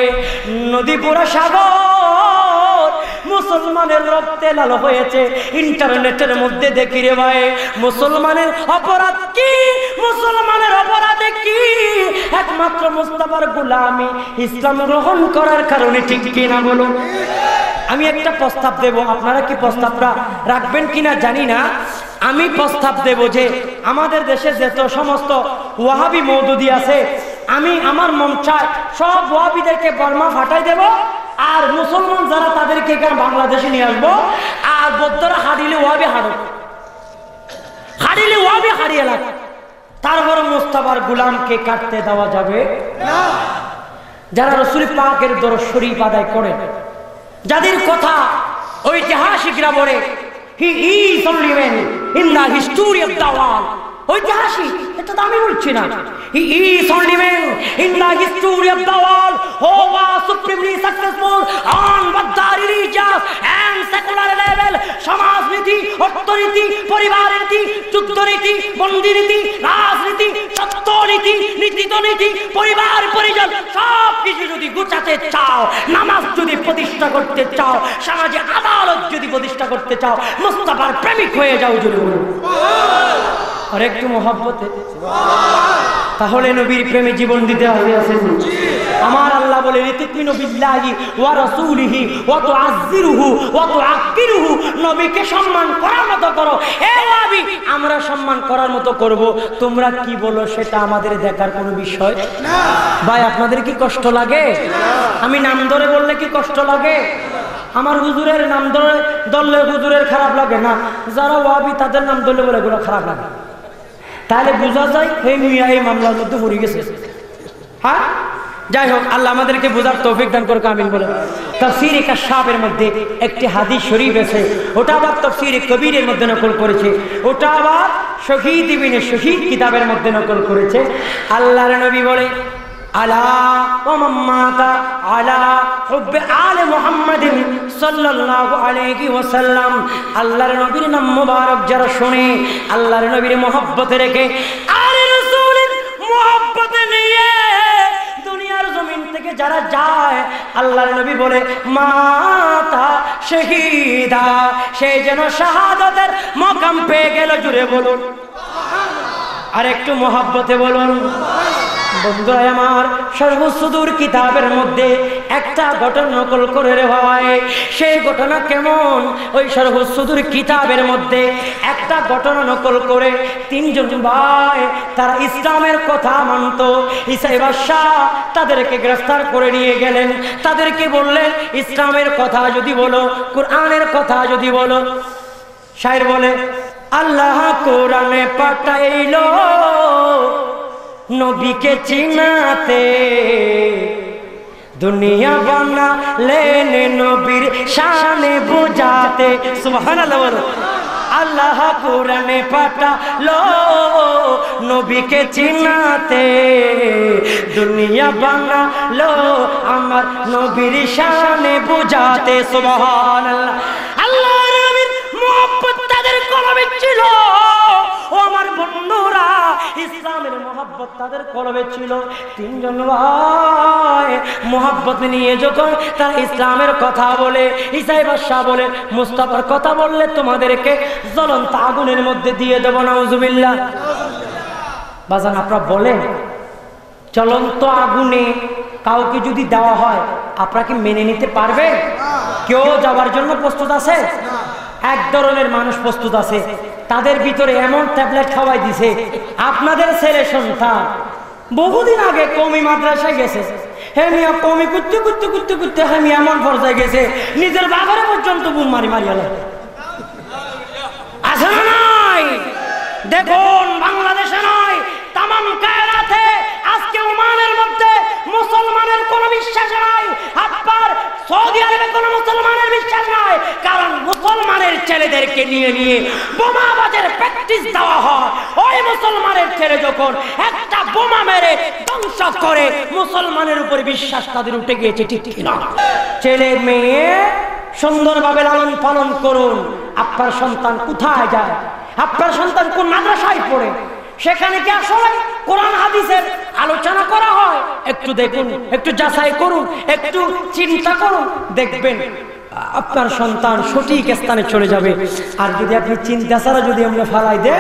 নদী পুরা সাগর মুসলমানের রক্তে লাল হয়েছে। ইন্টারনেটের মধ্যে দেখি রে ভাই মুসলমানের অপরাধ কি, মুসলমানের অপরাধ কি? একমাত্র মুস্তাফার গোলামি, ইসলাম গ্রহণ করার কারণে। ঠিক কিনা বলুন? আমি একটা প্রস্তাব দেব, আপনারা কি প্রস্তাবটা রাখবেন কিনা জানি না। আমি প্রস্তাব দেব যে আমাদের দেশে যত সমস্ত ওয়াহাবি মওদুদি আছে, আমি আমার মন চায় সব ওয়াহাবিদেরকে বর্মা ফাটাই দেব, আর মুসলমান যারা তাদেরকে এখানে বাংলাদেশে নিয়ে আসবো। আর বৌদ্ধরা হারিলে ওয়াহাবি হারুক, হারিলে ওয়াহাবি হারিয়ে লাগ। তারপর মুস্তাফার গোলামকে কাটতে দেওয়া যাবে না। যারা রাসূল পাকের দরুদ শরীফ আদায় করেন, যাদের কথা ঐতিহাসিকরা বলে he is only man in the history of the world. ঐতিহাসিক, এটা তো আমি বলছি না। He is only man in the history of the world who was supremely successful on both the religious and secular level। সমাজনীতি, অর্থনীতি, পরিবার নীতি, যুদ্ধনীতি, বন্দী নীতি, রাজনীতি, সত্যনীতি, নীতিনীতি, পরিবার পরিজন সব কিছু যদি গুছাতে চাও, নামাজ যদি প্রতিষ্ঠা করতে চাও, সমাজে আদালত যদি প্রতিষ্ঠা করতে চাও, মুস্তাফার প্রেমিক হয়ে যাও। যদি আর একটু মহব্বতে, তাহলে নবীর প্রেমে জীবন দিতে হবে। আমার আল্লাহ বলে লিতুমিনু বিল্লাহি ওয়া রাসূলিহি ওয়া তুআজ্জিরুহু ওয়া তুআক্কিরুহু। নবীকে সম্মান করার মতো করো। হে নবী, আমরা সম্মান করার মতো করব, তোমরা কি বলো সেটা আমাদের দেখার কোনো বিষয় না। ভাই আপনাদের কি কষ্ট লাগে? আমি নাম ধরে বললে কি কষ্ট লাগে? আমার হুজুরের নাম ধরলে হুজুরের খারাপ লাগে না, যারা ওয়াহাবি তাদের নাম ধরলে বলে এগুলো খারাপ লাগে। তাহলে বোঝা যায় এই মিয়া এই মামলার মধ্যে পড়ে গেছে। হ্যাঁ, যাই হোক, আল্লাহ আমাদেরকে বোঝার তৌফিক দান করুক, আমিন বলে। তাফসীরে কাশফের মধ্যে একটি হাদিস শরীফ আছে, ওটা আবার তাফসীরে কবিরের মধ্যে নকল করেছে, ওটা আবার শহীদ ইবনে শহীদ কিতাবের মধ্যে নকল করেছে। আল্লাহর নবী বলে আলা ওয়া মাম্মাতা আলা হুব্বে আলে মুহাম্মাদিন সাল্লাল্লাহু আলাইহি ওয়াসাল্লাম। আল্লাহর নবীর নাম মোবারক যারা শুনে, আল্লাহর নবীর মহব্বতে রেখে, আলে রাসূলের মহব্বতে নিয়ে দুনিয়ার জমিন থেকে যারা যায়, আল্লাহর নবী বলে মাতা শহীদা, সে যেন শাহাদাতের মাকাম পেয়ে গেল। জুড়ে বলুন আর একটু মহব্বতে বলুন। বন্ধুরা আমার, সর্বসুদূর কিতাবের মধ্যে একটা ঘটনা নকল করে রে ভাই। সেই ঘটনা কেমন? ওই সর্বসুদূর কিতাবের মধ্যে একটা ঘটনা নকল করে তিনজন ভাই, তারা ইসলামের কথা মানত। ঈসাই বাদশাহ তাদেরকে গ্রেফতার করে নিয়ে গেলেন, তাদেরকে বললেন ইসলামের কথা যদি বলো, কোরআনের কথা যদি বলো। শায়ের বলে আল্লাহ কোরআনে পাঠাইলো নবীকে চিনাতে, দুনিয়া বানালেন নবীর শানে বুঝাতে। সুবহানাল্লাহ। আল্লাহ কোরআনে পাঠালো নবীকে চিনাতে দুনিয়া বানালো আমার নবীর শানে বুঝাতে সুবহানাল্লাহ আল্লাহর নবীর মুহাব্বত তাদের কলবে ছিল ও আমার বন্ধুরা ইসলামের মুহাব্বত তাদের কলবে ছিল তিনজন ভাই মুহাব্বত নিয়ে যখন তারা ইসলামের কথা বলে ঈসা বাদশা বলে মুস্তাফার কথা বললে তোমাদেরকে জ্বলন্ত আগুনের মধ্যে দিয়ে দেব নাউজুবিল্লাহ বাজান আপনারা বলেন জ্বলন্ত আগুনে কাউকে যদি দেওয়া হয় আপনারা কি মেনে নিতে পারবে কেউ যাওয়ার জন্য প্রস্তুত আছে এক ধরনের মানুষ প্রস্তুত আছে তাদের ভিতরে এমন ট্যাবলেট খাওয়াই দিছে আপনাদের ছেলে সন্তান বহুদিন আগে কওমি মাদ্রাসায় গেছে হেমিয়া কওমি করতে করতে করতে করতে হেমিয়া এমন পর্যায়ে গেছে নিজের বাবার পর্যন্ত বুম মারি মারিয়ালে আছে না নাই দেখুন বাংলাদেশে নয় তামাম কায়নাতে আজকে ওমানের মধ্যে মুসলমানের কোনো বিশ্বাস নাই আপনার সৌদি আরবে কোনো মুসলমানের বিশ্বাস নাই কারণ মুসলমানের ছেলেদেরকে নিয়ে নিয়ে বোমাবাজের প্র্যাকটিস দেওয়া হয় ওই মুসলমানের ছেলে যখন একটা বোমা মেরে ধ্বংস করে মুসলমানের উপর বিশ্বাস তাদের উঠে গিয়েছে ঠিক না ছেলে মেয়ে সুন্দরভাবে লালন পালন করুন আপনার সন্তান কোথায় যায় আপনার সন্তান কোন মাদ্রাসায় পড়ে সেখানে কি আসলে কোরআন হাদিসের আলোচনা করা হয় একটু দেখুন একটু যাচাই করুন একটু চিন্তা করুন দেখবেন আপনার সন্তান সঠিক স্থানে চলে যাবে আর যদি আপনি চিন্তা ছাড়া যদি আমরা ফালাই দে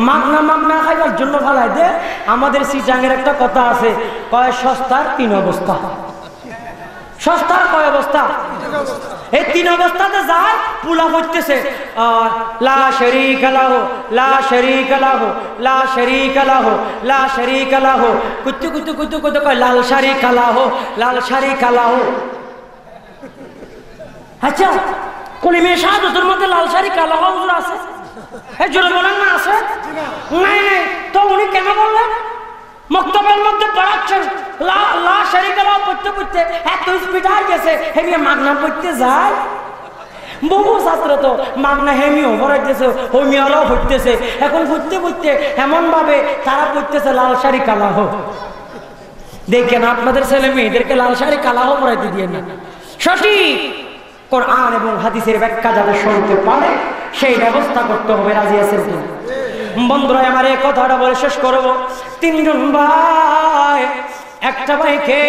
মাগনা খাইবার জন্য ফালাই দে আমাদের সিজাঙের একটা কথা আছে কয় সস্তার তিন অবস্থা সস্তার কয় অবস্থা এই তিন অবস্থাতে যায় পুলা করতেছে লা শারীকা লাহু লা শারীকা লাহু লা শারীকা লাহু লা শারীকা লাহু কুতু কুতু কুতু কুতু কয় লাল শারীকা লাহু লাল শারীকা লাহু আচ্ছা কলিমে শাহাদাতের মধ্যে লাল শারীকা লাহু হুজুর আছে এই জোরে বলেন না আছে নাই নাই তো উনি কেন বললেন মক্তবের মধ্যে পড়াচ্ছেন লা শারীকা লাহু পড়তে পড়তে এত স্পিড হয়ে গেছে হেমিয়া মাগনা পড়তে যায় বহু ছাত্র তো মাগনা হেমিও পড়াইতেছে হোমিয়ারাও পড়তেছে এখন পড়তে পড়তে এমন ভাবে তারা পড়তেছে লাল শারীকা লাহু দেখেন আপনাদের ছেলে মেয়েদেরকে লাল শারীকা লাহু পড়াইতে দিয়ে না সঠিক কোরআন এবং হাদিসের ব্যাখ্যা যাতে শুনতে পারে সেই ব্যবস্থা করতে হবে রাজি আছেন কিনা বন্ধুরা আমার এই কথাটা বলে শেষ করবো তিনজন ভাই একটা ভাইকে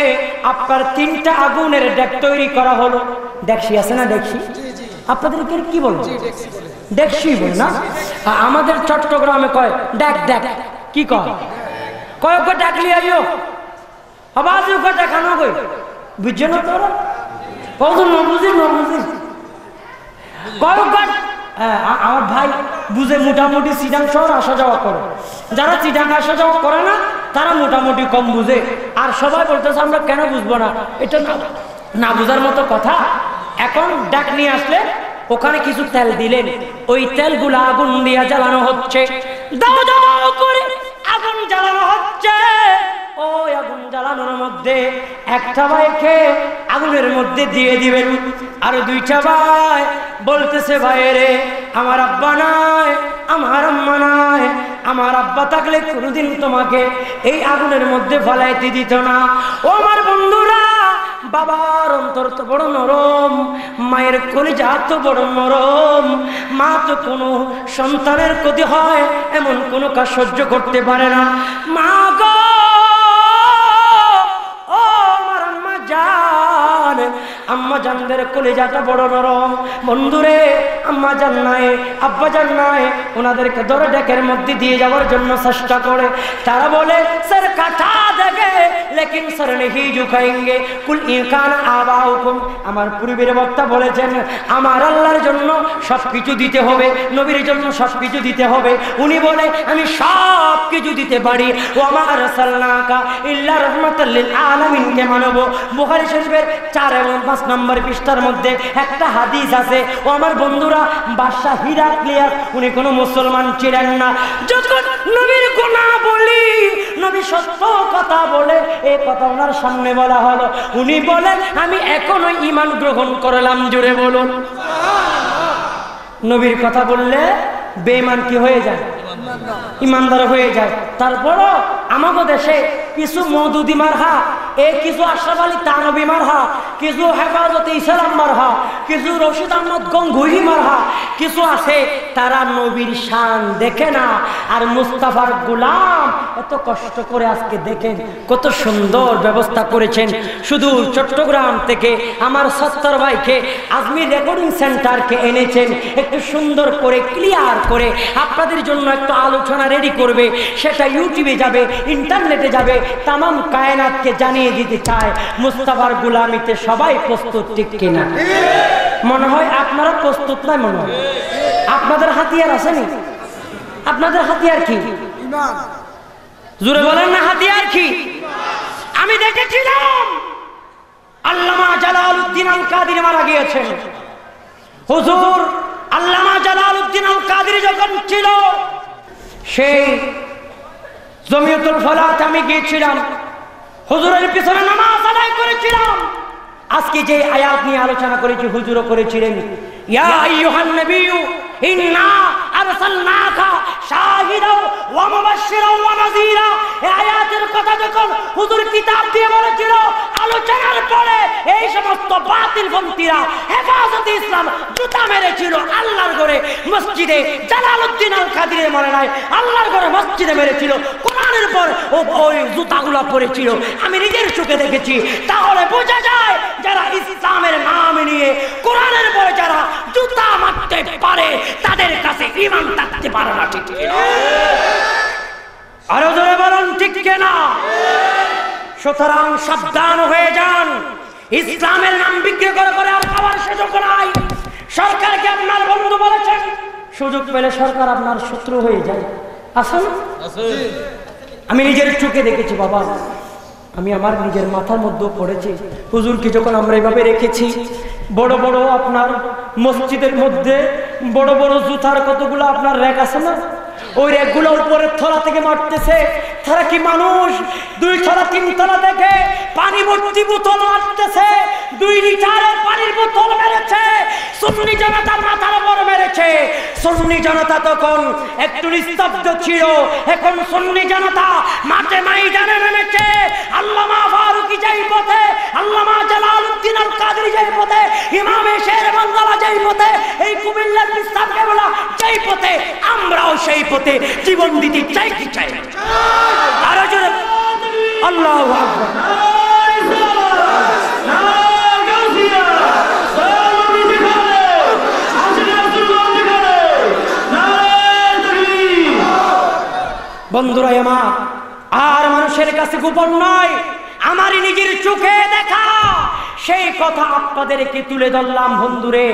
আপনার তিনটা আগুনের ডেক তৈরি করা হলো দেখছি আছে না দেখছি আপনাদেরকে কি বলবো দেখছি বল না আমাদের চট্টগ্রামে কয় ডেক ডেক কি কয় কয়েক ডাকলি আইও আওয়াজ দেখানো কই বুঝছো না তোরা কত নবুঝি কয়েকবার আমার ভাই বুঝে মোটামুটি চিটাং শহর আসা যাওয়া করে যারা চিটাং আসা যাওয়া করে না তারা মোটামুটি কম বুঝে আর সবাই বলতেছে আমরা কেন বুঝবো না এটা না বুঝার মতো কথা এখন ডাক নিয়ে আসলে ওখানে কিছু তেল দিলেন ওই তেলগুলো আগুন দিয়ে জ্বালানো হচ্ছে দাও দাও করে আগুন জ্বালানো হচ্ছে ওই আগুন জ্বালানোর মধ্যে একটা ভাইকে আগুনের মধ্যে দিয়ে দিবেন আর দুইটা ভাই বলতেছে ভাইরে আমার আব্বা নাই আমার আম্মা নাই আমার আব্বা থাকলে কোনোদিন তোমাকে এই আগুনের মধ্যে ফলাইতে দিত না ও আমার বন্ধুরা বাবার অন্তর তো বড় নরম মায়ের কলিজা তো বড় নরম মা তো কোনো সন্তানের ক্ষতি হয় এমন কোনো কাজ সহ্য করতে পারে না মা গো ও আমার আম্মা জান আম্মা জানদের কলিজাটা বড় নরম বন্ধুরে আম্মা জান নাই আব্বা জান নাই ওনাদেরকে ধরে ডেকের মধ্যে দিয়ে যাওয়ার জন্য চেষ্টা করে তারা বলে স্যার কাটা দেগে লেকিন স্যার নেহি ঝুঁকাएंगे কুল ইনকান আবাউকুম আমার পূর্বের বক্তা বলেছেন আমার আল্লাহর জন্য সবকিছু দিতে হবে নবীর জন্য সবকিছু দিতে হবে উনি বলে আমি সবকিছু দিতে পারি ওয়া মা আরসালনাকা ইল্লা রাহমাতাল লিল আলামিন কে মানব বুখারী শরীফের 4 এবং 5 নম্বর পৃষ্ঠার মধ্যে একটা হাদিস আছে ও আমার বন্ধুরা বাদশা হিরাক্লিয়াস উনি কোনো মুসলমান ছিলেন না যখন নবীর গুনাহ বলি নবী সত্য কথা বলে এই কথা ওনার সামনে বলা হলো উনি বলেন আমি এখনো ঈমান গ্রহণ করলাম জোরে বলুন নবীর কথা বললে বেঈমান কি হয়ে যায় ইমানদার হয়ে যায়। তারপরও আমাদের দেশে কিছু মওদুদি মারহা, কিছু আশরাফ আলী থানভী মারহা, কিছু হেফাজতে ইসলাম মারহা, কিছু রশিদ আহমদ গঙ্গুহি মারহা, কিছু আছে তারা নবীর শান দেখে না। আর মুস্তাফার গোলাম এত কষ্ট করে আজকে দেখেন কত সুন্দর ব্যবস্থা করেছেন। শুধু চট্টগ্রাম থেকে আমার সত্তর ভাইকে আজমির রেকর্ডিং সেন্টারকে এনেছেন, একটু সুন্দর করে ক্লিয়ার করে আপনাদের জন্য একটু আলোচনা রেডি করবে, সেটা ইউটিউবে যাবে, ইন্টারনেটে যাবে, তামাম কায়নাতকে জানিয়ে দিতে চায় মুস্তাফার গোলামিতে সবাই প্রস্তুত, ঠিক কিনা? মনে হয় আপনারা প্রস্তুত নয়, মনে হয় আপনাদের হাতিয়ার আসেনি। আপনাদের হাতিয়ার কি? জোরে বলেন না, হাতিয়ার কি? আমি দেখেছিলাম আল্লামা জালালউদ্দিন আল কাদের মারা গিয়েছেন। হুজুর আল্লামা জালালউদ্দিন আল কাদের যখন ছিল, সেই জমিয়তুল ফলাতে আমি গিয়েছিলাম, হুজুরের পিছনে নামাজ আদায় করেছিলাম। আজকে যে আয়াত নিয়ে আলোচনা করেছি হুজুরও করেছিলেন, ইয়া আইয়ুহান নাবিয়্যু ইন্না আরসালনাকা শাহিদাও ওয়া মুবাশশিরাও ওয়া নাযীরা। এই আয়াতের কথা যখন হুজুর কিতাব দিয়ে বলেছিল, আলোচনার পরে এই সমস্ত বাতিলপন্থীরা হেফাজতে ইসলাম জুতা মেরেছিল আল্লাহর ঘরে মসজিদে। জালালউদ্দিন আল কাদের মনে নাই, আল্লাহর ঘরে মসজিদে মেরেছিল, কোরআনের পর ওই জুতাগুলো পড়েছিল। আমি নিজের চোখে দেখেছি। তাহলে বোঝা যায় যারা ইসলামের নাম নিয়ে কোরআনের পরে যারা জুতা মারতে পারে তাদের কাছে ঈমান থাকতে পারে না, ঠিক কিনা? আরো জোরে বলুন, ঠিক কিনা? সুতরাং সাবধান হয়ে যান। ইসলামের নাম বিক্রি করে করে আর খাবার সুযোগ নাই। সরকারকে আপনার বন্ধু বলেছেন, সুযোগ পেলে সরকার আপনার শত্রু হয়ে যায়। আসলে আমি নিজের চোখে দেখেছি বাবা, আমি আমার নিজের মাথার মধ্যেও পড়েছি। হুজুরকে যখন আমরা এভাবে রেখেছি, বড় বড় আপনার মসজিদের মধ্যে বড় বড় জুতার কতগুলো আপনার র্যাক আছে না, ওই র্যাকগুলো উপরের তলা থেকে মারতেছে। তারা কি মানুষ? 2 তলা 3 তলা থেকে পানি ভর্তি বোতল মারতেছে, 2 লিটারের পানির বোতল মেরেছে, সুন্নি জনতা মাথার উপর মেরেছে। সুন্নি জনতা তখন একটু নিস্তব্ধ ছিল, এখন সুন্নি জনতা মাঠে ময়দানে নেমেছে। আল্লামা ফারুকী যেই পথে, আল্লামা জালালউদ্দিন আল কাদের যেই পথে, ইমামে শের বাংলা যেই পথে, এই কুমিল্লার ইসলাম কেবলা যেই পথে, আমরাও সেই পথে জীবন দিতে চাই কি চাই? আরো জোরে আল্লাহু আকবার। বন্ধুরা আমার, আর মানুষের কাছে গোপন নয়, আমারই নিজের চোখে দেখা সেই কথা আপনাদেরকে তুলে ধরলাম। বন্ধুরে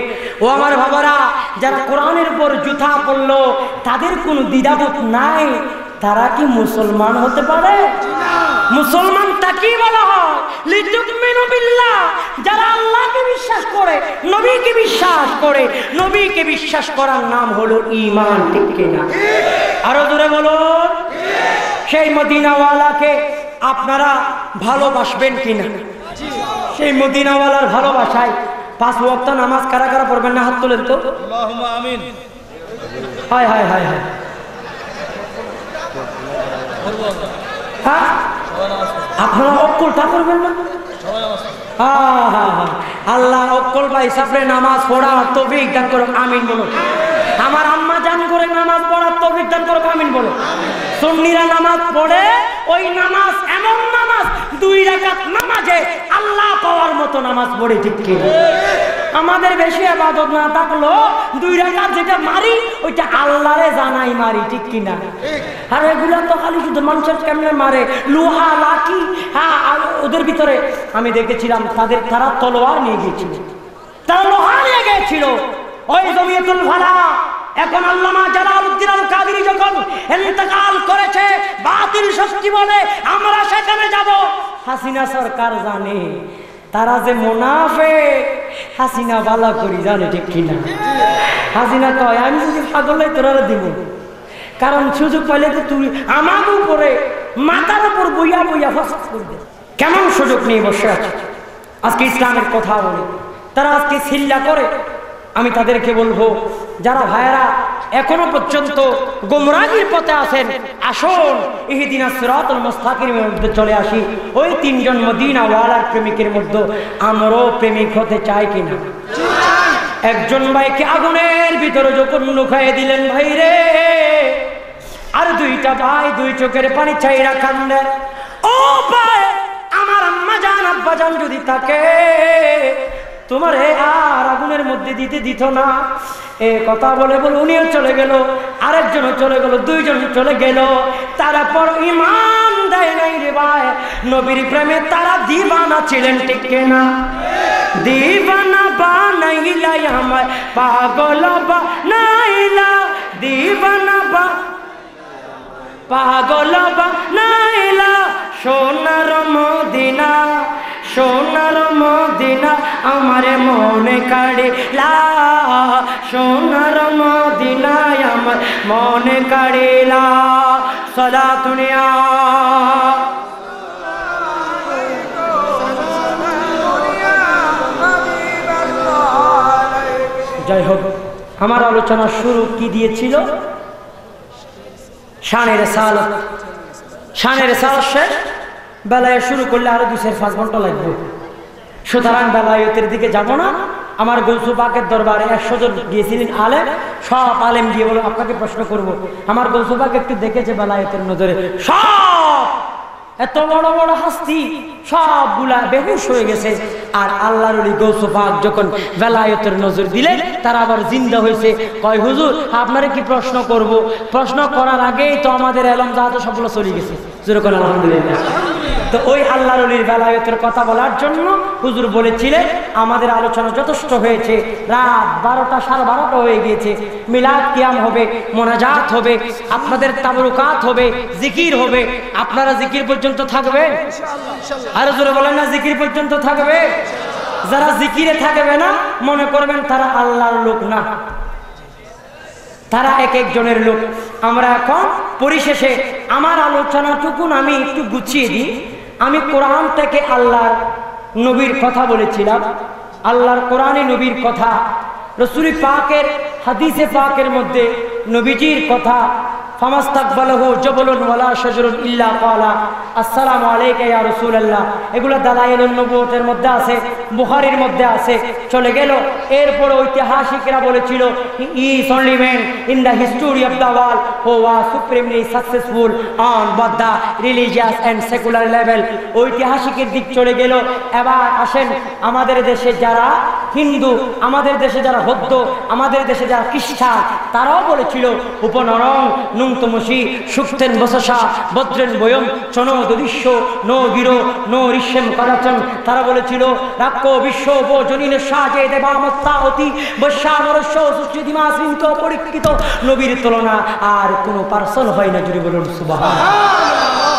ও আমার বাবারা, যারা কোরআনের উপর জুতা পড়লো তাদের কোনো দ্বিধাবোধ নাই, তারা কি মুসলমান হতে পারে? মুসলমান তাকেই বলা হয় লিতুমিনু বিল্লাহ, যারা আল্লাহকে বিশ্বাস করে, নবীকে বিশ্বাস করে। নবীকে বিশ্বাস করার নাম হলো ঈমান, ঠিক কিনা? আরো জোরে বলুন। সেই মদিনাওয়ালাকে আপনারা ভালোবাসবেন কিনা? সেই মদিনাওয়ালার ভালোবাসায় 5 ওয়াক্ত নামাজ কারা কারা পড়বেন না? হাত তোলেন তো। আল্লাহুম্মা আমিন। হায় হায় হায় হায়। হ্যাঁ, আপনারা অক্কলটা করবেন না? আল্লাহ অক্কল ভাই সাফরে নামাজ পড়ার তৌফিক দান করো, আমিন বলো। আমার আম্মা জান করে নামাজ পড়ার তৌফিক দান করো, আমিন বলো। সুন্নিরা নামাজ পড়ে, ওই নামাজ এমন নামাজ 2 রাকাত নামাজে আল্লাহ পাওয়ার মতো নামাজ পড়ে, ঠিক কি? আমাদের বেশি ইবাদত না থাকলো 2 রাকাত যেটা মারি ওইটা আল্লাহরে জানাই মারি, ঠিক কিনা? আর এগুলো তো খালি শুধু মানুষের কেমনে মারে, লোহা লাঠি। হ্যাঁ, ওদের ভিতরে আমি দেখেছিলাম তারা তলোয়ার নিয়ে গিয়েছিল, তারা লোহা নিয়ে গিয়েছিল। ওই জমিয়তুল ফালাহ এখন আল্লামা জালালউদ্দিন আল কাদের যখন ইন্তেকাল করেছে, বাতিল শক্তি বলে আমরা সেখানে যাব। হাসিনা সরকার জানে তারা যে মুনাফিক, হাসিনা ভালো করে জানে, ঠিক কিনা? হাসিনা কয় আমি যদি পাগল হই তোরা দিব, কারণ সুযোগ পাইলে তো তুই আমার উপরে মাথার উপর বইয়া বইয়া ফাঁস করবে। কেমন সুযোগ নিয়ে বসে আছে? আজকে ইসলামের কথা বলে তারা আজকে চিল্লা করে। আমি তাদেরকে বলবো, যারা ভাইয়েরা এখনো পর্যন্ত গোমরাহির পথে আছেন, আসুন ইহদিনাস সিরাতাল মুস্তাকিমের মধ্যে চলে আসি। ওই তিনজন মদিনা ওয়ালার প্রেমিকের মধ্যে আমরাও প্রেমিক হতে চাই কিনা? একজন ভাইকে আগুনের ভিতরে যখন লুকাইয়ে দিলেন, ভাই রে, আর দুইটা ভাই দুই চোখের পানি চাইরা কান্দে। ও ভাই, আমার আম্মা জান আব্বা জান যদি থাকে তোমারে আর আগুনের মধ্যে দিতে দিত না। এ কথা বলে বলে উনিও চলে গেল, আরেকজনও চলে গেল, দুইজন চলে গেল। তারপর ঈমান দেয় নাই রে ভাই, নবীর প্রেমে তারা দিওয়ানা ছিলেন, ঠিক কিনা? দিওয়ানা বানাইলা আমায়, পাগল বানাইলা, দিওয়ানা পাগল বানাইলা, সোনার মদিনা, সোনার মদিনা আমারে মনে কাড়িলা, সোনার মদিনায় আমার মনে কাড়িলা। সালাতুন ইয়া যাই হোক, আমার আলোচনা শুরু কি দিয়েছিল? শানে রিসালাত। শানে রিসালাত শেষ, বেলায় শুরু করলে আরো 2-5 ঘন্টা লাগবে। সুতরাং বেলায়েতের দিকে যাব না। আমার গৌসু পাকের দরবারে 100 জন গিয়েছিলেন আলেম, সব আলেম গিয়ে বলো আপনাকে প্রশ্ন করব। আমার গৌসু পাক একটু দেখেছে বেলায়েতের নজরে, সব এত বড় বড় হাস্তি সবগুলা বেহুশ হয়ে গেছে। আর আল্লাহর ওলি গৌসু পাক যখন বেলায়েতের নজর দিলেন, তারা আবার জিন্দা হয়েছে। কয় হুজুর আপনারে কি প্রশ্ন করব? প্রশ্ন করার আগেই তো আমাদের এলম জাহাজ সবগুলো চলে গেছে। যেরকম আলহামদুলিল্লাহ। তো ওই আল্লাহর ওলির বেলায়েতের কথা বলার জন্য হুজুর বলেছিলেন আমাদের আলোচনা যথেষ্ট হয়েছে। রাত 12টা 12:30 হয়ে গিয়েছে। মিলাদ কিয়াম হবে, মোনাজাত হবে, আপনাদের তাবরুকাত হবে, জিকির হবে। আপনারা জিকির পর্যন্ত থাকবেন? আর জোরে বলেন না, জিকির পর্যন্ত থাকবে? যারা জিকিরে থাকবে না, মনে করবেন তারা আল্লাহর লোক না, তারা এক একজনের লোক। আমরা এখন পরিশেষে আমার আলোচনাটুকু আমি একটু গুছিয়ে দিই। আমি কোরআন থেকে আল্লাহর নবীর কথা বলেছিলাম। আল্লাহর কোরআনে নবীর কথা, রাসূল পাকের হাদিসে পাকের মধ্যে নবীজির কথা। ফামাস্তাকবালাহু জাবালুন ওয়ালা শাজারুন ইল্লা ক্বালা আসসালামু আলাইকা ইয়া রাসূলুল্লাহ। এগুলো দালাইলুন নবুয়তের মধ্যে আছে, বুখারীর মধ্যে আছে। চলে গেল। এরপর ঐতিহাসিকরা বলেছিল হি is only man in the history of the world who was supremely successful on both the religious and secular level। ঐতিহাসিকের দিক চলে গেল। এবার আসেন আমাদের দেশে যারা হিন্দু, আমাদের দেশে যারা বৌদ্ধ, আমাদের দেশে যারা খ্রিস্টান, তারাও বলেছিল উপনরং নুংতমসি সুক্তেন বসসা বদ্রেন বয়ম চনদৃশ্য নো গিরো নো ঋষ্যম করাচন। তারা বলেছিল রাক্য বিশ্ব উপজনীন সাজে দেবামত্তা অতি বৈশ্বানরস্য সুশ্রীদিমা শৃঙ্খ পরীক্ষিত। নবীর তুলনা আর কোনো পার্সন হয় না। জুড়ে বলুন সুবহানাল্লাহ।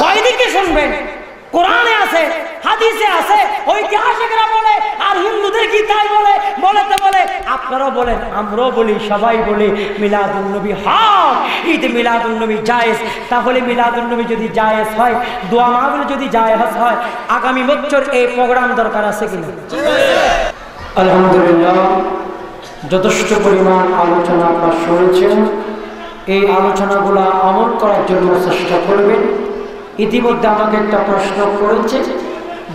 কয়দিকে শুনবেন? কোরআনে আছে, হাদিসে আছে, ঐতিহাসিকরা বলে, আর হিন্দুদের কি তাই বলে? বলেতে বলে আপনারাও বলেন, আমরাও বলি, সবাই বলে মিলাদুন নবী হক, ঈদ মিলাদুন নবী জায়েজ। তাহলে মিলাদুন নবী যদি জায়েজ হয়, দোয়া মাহফিল যদি জায়েজ হয়, আগামী বছর এই প্রোগ্রাম দরকার আছে কিনা? আলহামদুলিল্লাহ, যথেষ্ট পরিমাণ আলোচনা আপনারা শুনেছেন। এই আলোচনাগুলো আমল করার জন্য চেষ্টা করবেন। ইতিমধ্যে আমাকে একটা প্রশ্ন করেছে,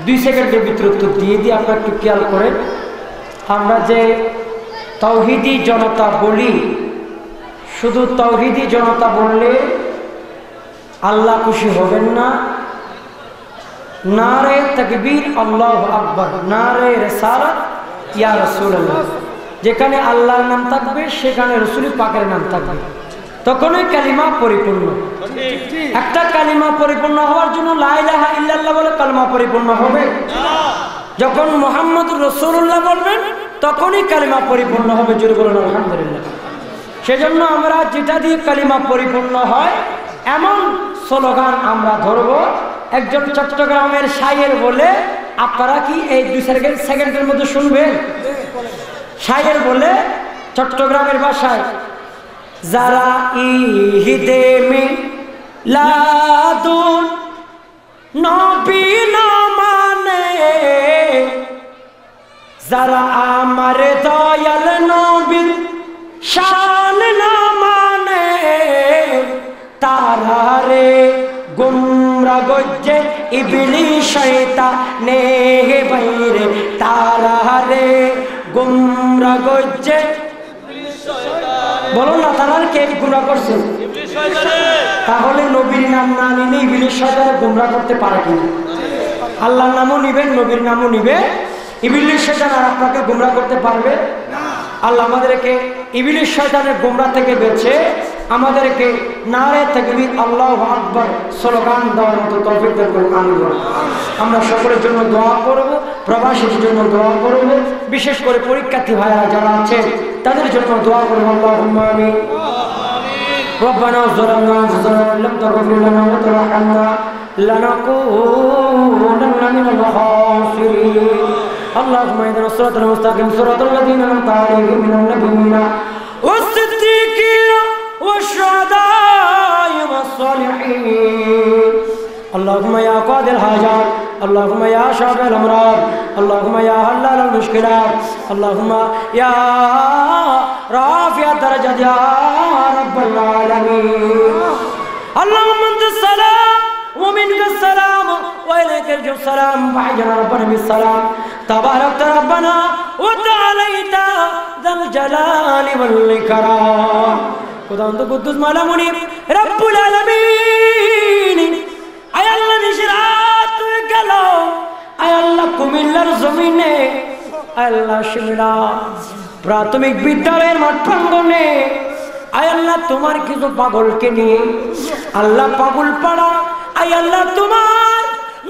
2 সেকেন্ডের ভিতরে উত্তর দিয়ে দিয়ে আপনারা একটু খেয়াল করেন। আমরা যে তাওহীদি জনতা বলি, শুধু তাওহীদি জনতা বললে আল্লাহ খুশি হবেন না। নারে তাকবীর আল্লাহু আকবার, নারে রিসালাত ইয়া রাসূলুল্লাহ। যেখানে আল্লাহর নাম থাকবে সেখানে রাসূল পাকের নাম থাকবে, তখনই কালিমা পরিপূর্ণ। একটা কালিমা পরিপূর্ণ হওয়ার জন্য লা ইলাহা ইল্লাল্লাহ বলে কালিমা পরিপূর্ণ হবে। যখন মুহাম্মদুর রাসূলুল্লাহ বলবেন তখনই কালিমা পরিপূর্ণ হবে। জোরে বলুন আলহামদুলিল্লাহ। সেজন্য আমরা যেটা দিয়ে কালিমা পরিপূর্ণ হয় এমন স্লোগান আমরা ধরব। একজন চট্টগ্রামের শায়ের বলে, আপনারা কি এই 2 সেকেন্ডের মধ্যে শুনবেন? শায়ের বলে চট্টগ্রামের ভাষায়, যারা ঈদে মিলাদুন নবী না মানে, যারা আমার দয়াল নবীর শান না মানে, গুমরা গজ্জে ইবলিস শয়তানে বাইরে তারা রে গুমরা গজ্জে বলো না তারা কে গুমরা করছে? তাহলে নবীর নাম না নিলে ইবলিস শয়তান গুমরা করতে পারে কিনা? আল্লাহর নামও নিবেন, নবীর নামও নিবে, ইবলিস শয়তান আর আপনাকে গুমরা করতে পারবে না। আল্লাহ আমাদেরকে ইবলিস শয়তানের গুমরা থেকে বেঁচে আমাদেরকে নারে তাকবীর আল্লাহু আকবার স্লোগান দেওয়ার মতো তৌফিক দান করুন। আমিন। আমরা সকলের জন্য দোয়া করব, প্রবাসীদের জন্য দোয়া করব, বিশেষ করে পরীক্ষার্থী ভাইরা যারা আছে তাদের জন্য দোয়া করব। আল্লাহুম্মা আমিন। ربنا ظلمنا أنفسنا وإن لم تغفر لنا وترحمنا لنكونن من الخاسرين اللهم اهدنا الصراط المستقيم صراط الذين أنعمت عليهم من النبيين والصديقين والشهداء والصالحين اللهم يا قاضي الحاجات اللهم يا شافع الأمراض اللهم يا حلال المشكلات اللهم يا رافع الدرجات يا رب العالمين اللهم أنت السلام ومنك السلام وإليك يرجع السلام وحينا ربنا بالسلام تبارك ربنا وتعاليت ذا الجلال والإكرام خداوند قدوس مولا منيب رب العالمين আয় আল্লাহ নিশরাত তুই গেল আয় আল্লাহ কুমিল্লার জমিনে আয় আল্লাহ শিমলা প্রাথমিক বিদ্যালয়ের মাঠ প্রাঙ্গণে আয় আল্লাহ তোমার কিছু পাগলকে নিয়ে আল্লাহ পাগল পাড়া আয় আল্লাহ তোমার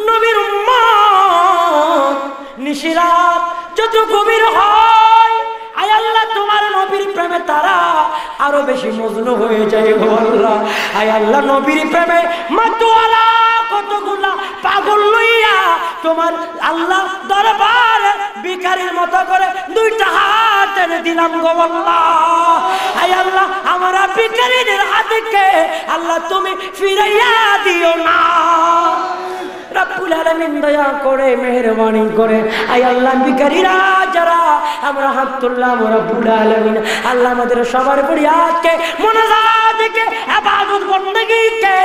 নবীর উম্মত নিশরাত যত গভীর হয় আয় আল্লাহ তোমার নবীর প্রেমে তারা আরো বেশি মজনু হয়ে যায় গো আল্লাহ আয় আল্লাহ নবীর প্রেমে মাতোয়ালা কতগুলা পাগল লইয়া তোমার আল্লাহ দরবারে ভিখারির মতো করে দুইটা হাত এনে দিলাম গো আল্লাহ আয় আল্লাহ আমরা ভিখারিদের হাতকে আল্লাহ তুমি ফিরাইয়া দিও না রব্বুল আলামিন দয়া করে মেহেরবানি করে আয় আল্লাহ ভিখারিরা যারা আমরা হাত তুললাম রব্বুল আলামিন আল্লাহ আমাদের সবার ফরিয়াদকে মুনাজাতকে ইবাদত বندگیকে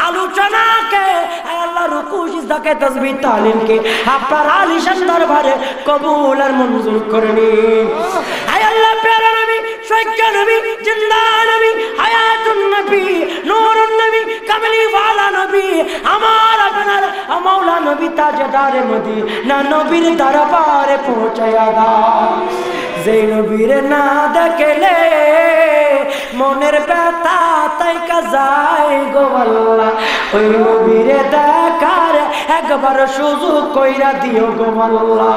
আলোচনাকে আয় আল্লাহ রুকু সিজদাকে তাসবিহ তালিমকে আপনার আলিশান দরবারে কবুল আর মঞ্জুর করে নিন আয় আল্লাহ প্যারা নবী সৈয়দ নবী জিন্দা নবী হায়াতুন নবী নূরুন নবী কামলি ওয়ালা নবী আমার আপনার মাওলা নবী তাজদারে মদিনা নবীর দরবারে পৌঁছায়া দাও যে নবীর না দেখলে মনের ব্যথা তাই কাজায় গো আল্লাহ ওই নবীর দেখার একবার সুযোগ কইরা দিও গো আল্লাহ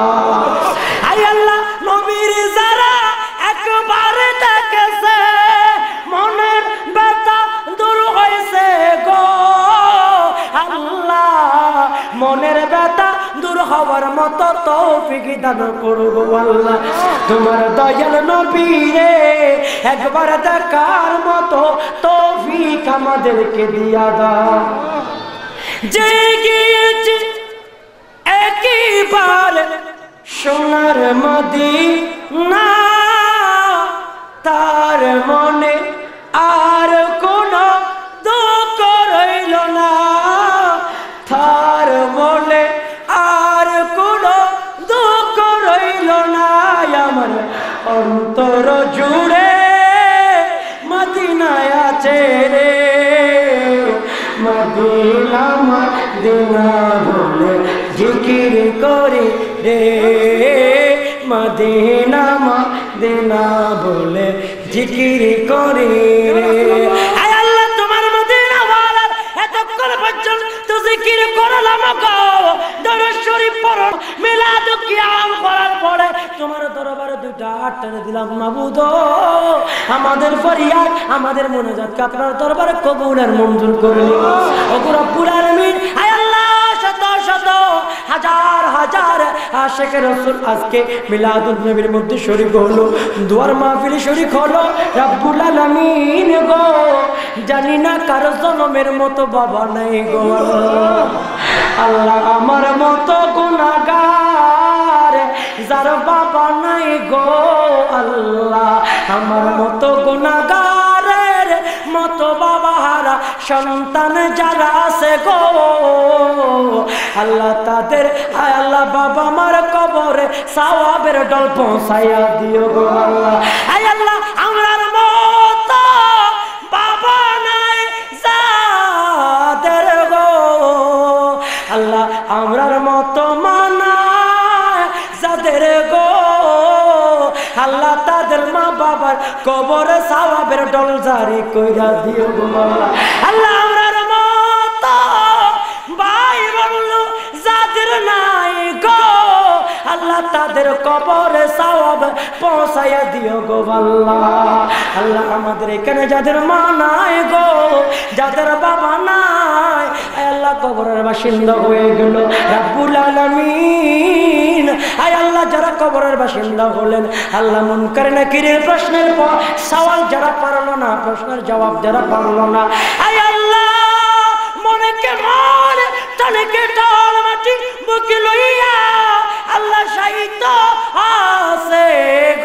আয় আল্লাহ নবীর যারা একবার দেখেছে মনের ব্যথা দূর হয়েছে গো আল্লাহ মনের ব্যথা দূর হওয়ার মতো তৌফিক দান করো গো আল্লাহ তোমার দয়াল নবীরে একবার দেখার মতো তৌফিক আমাদেরকে দিয়া দাও যে গিয়েছে একবার সোনার মদিনা তার মনে আর কোনো দুঃখ রইল না তার মনে আর কোনো দুঃখ রইল না আমার অন্তর জুড়ে মদিনায় আছে রে মদিনা মদিনা বলে জিকির করে রে মদিনা মদিনা বলে জিকির করে রে আয় আল্লাহ তোমার মদিনা ওয়ালার এতক্ষণ পর্যন্ত জিকির করলাম গো দরুদ শরীফ পড়ো মিলাদ কিয়াম করার পরে তোমার দরবারে দুইটা হাত টেনে দিলাম মাবুদ আমাদের ফরিয়াদ আমাদের মুনাজাতকে আপনার দরবারে কবুল আর মঞ্জুর করে নিন ওগো রব্বুল আলামিন আয় আল্লাহ শত শত হাজার হাজার আশিক রাসূল আজকে মিলাদুন নবীর মধ্যে শরীক হলো দুয়ার মাহফিল শরীক হলো রব্বুল আলামিন গো জানি না কার জন্মের মতো বাবা নাই গো আল্লাহ আমার মতো গুনাহগার যার বাবা নাই গো আল্লাহ আমার মতো গুনাহগারের মতো বাবা হারা সন্তান যারা আছে গো আল্লাহ তাদের আয় আল্লাহ বাবা মার কবরে সওয়াবের ডল পৌঁছাইয়া দিও গো আল্লাহ। আয় আল্লাহ আমরার মত বাবা নাই যাদের গো আল্লাহ আমরার মত মানা যাদের গো আল্লাহ তাদের মা বাবার কবরে সওয়াবের ডল জারি কইরা দিও গো আল্লাহ। আল্লাহ আমরার মত ভাই বন্ধু যাদের নাই গো আল্লাহ তাদের কবরে সওয়াব পৌঁছাইয়া দিও গো আল্লাহ। আল্লাহ আমাদের এখানে যাদের মা নাই গো যাদের বাবা নাই আল্লাহ কবরের বাসিন্দা হয়ে গেল রব্বুল আলামিন। আয় আল্লাহ যারা কবরের বাসিন্দা হলেন আল্লাহ মুনকার নাকিরের প্রশ্নের সওয়াল যারা পারলো না প্রশ্নের জবাব যারা পারলো না আয় আল্লাহ মনে কেমন তনকে টল মাটি বুকে লইয়া আল্লাহ সাহিত্য আছে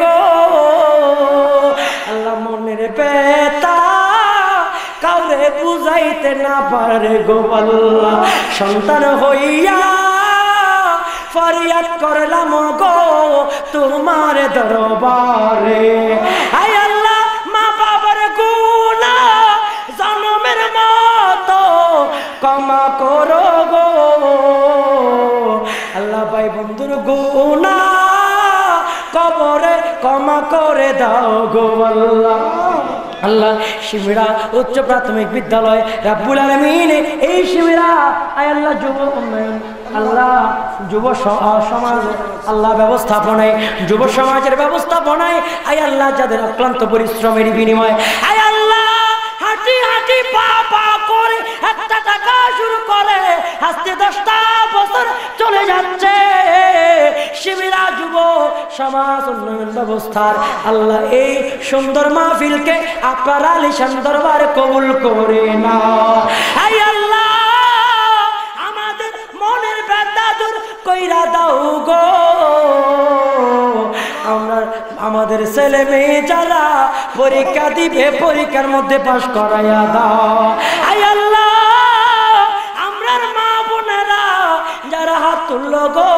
গো আল্লাহ মনের বেতা কাউরে বুঝাইতে না পারে গো আল্লাহ। সন্তান হইয়া ফরিয়াদ করলাম গো তোমার দরবারে আয় আল্লাহ মা বাবার গুনাহ জনমের মতো ক্ষমা করো গো আল্লাহ ভাই বন্ধুর গুনাহ কবরে ক্ষমা করে দাও গো আল্লাহ। আল্লাহ শিবিরা উচ্চ প্রাথমিক বিদ্যালয় রব্বুল আলামিন এই শিবিরা আয় আল্লাহ যুব উন্নয়ন আল্লাহ যুব সমাজ আল্লাহ ব্যবস্থাপনায় যুব সমাজের ব্যবস্থাপনায় আয় আল্লাহ যাদের অক্লান্ত পরিশ্রমের বিনিময়ে আয় আল্লাহ হাঁটি হাঁটি পা পা করে একটা টাকা শুরু করে আস্তে 10টা বছর চলে যাচ্ছে শিবিরা যুব সমাজ উন্নয়ন ব্যবস্থার আল্লাহ এই সুন্দর মাহফিলকে আপনার আলিশান দরবারে কবুল করে না। আয় আল্লাহ আমাদের মনের ব্যথা দূর কইরা দাও গো আমরা আমাদের ছেলে মেয়ে যারা পরীক্ষা দিবে পরীক্ষার মধ্যে পাস করাইয়া দাও। আয় আল্লাহ আমরার মা বোনেরা যারা হাত তুললো গো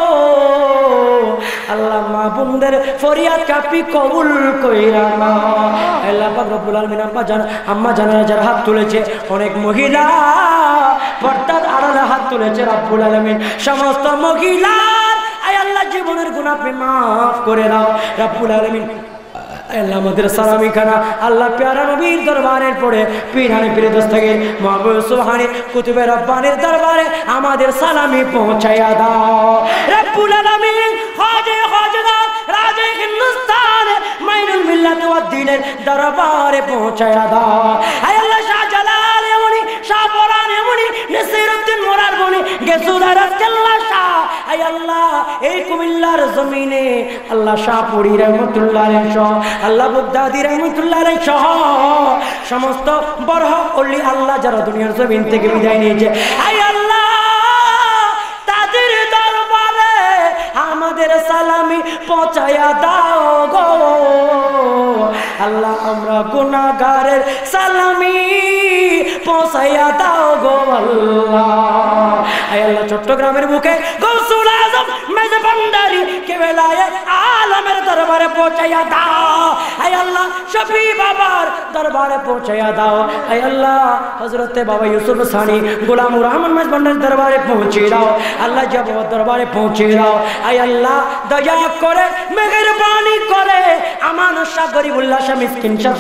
আল্লাহ মা বোনদের ফরিয়াদ কাপি কবুল কইরা না। আল্লাহ পাক রব্বুল আলামিন আম্মা জানেরা যারা হাত তুলেছে অনেক মহিলা পর্দার আড়ালে হাত তুলেছে রব্বুল আলামিন সমস্ত মহিলার আয় আল্লাহ জীবনের গুনাহ আপনি মাফ করে দাও রব্বুল আলামিন। আল্লাহ আমাদের সালামি খানা আল্লাহ প্যারা নবীর দরবারের পরে পীরানে পীরে দস্তগীর মাহবুব সুবহানী কুতুবে রব্বানির দরবারে আমাদের সালামি পৌঁছায়া দাও রব্বুল আলামিন। হাজে হাজরা রাজে হিন্দুস্তান মাইনুল মিল্লাত ওয়াদ দ্বীনের দরবারে পৌঁছায়া দাও। আয় আল্লাহ শাহজালাল এমনি শাহপরান এমনি নসিরউদ্দিন মোরার বনি গেসুদার আল্লাহ শাহ আয় আল্লাহ এই কুমিল্লার জমিনে আল্লাহ শাহপুরী রহমাতুল্লাহ আলাইহি সহ আল্লাহ বুগদাদি রহমাতুল্লাহ আলাইহি সহ সমস্ত বড় ওলি আল্লাহ যারা দুনিয়ার জমিন থেকে বিদায় নিয়েছে আয় আল্লাহ তাদের দরবারে আমাদের সালামি পৌঁছায়া দাও গো আল্লাহ আমরা গুনাহগারের সালামি পৌঁছায়া দাও গো আল্লাহ। আয় আল্লাহ চট্টগ্রামের বুকে গৌসুল আজম মেজে ভান্ডারী কেবলায়ে আলমের দরবারে পৌঁছায়া দাও। আয় আল্লাহ শফি বাবার দরবারে পৌঁছায়া দাও। আয় আল্লাহ হযরতে বাবা ইউসুফ সানি গোলামুর রহমান মেজে ভান্ডারীর দরবারে পৌঁছে দাও আল্লাহ জবাবার দরবারে পৌঁছে দাও। আয় আল্লাহ দয়া করে মেহেরবানি করে আমান শাহ গরিবুল্লাহ শাহ মিসকিন শাহ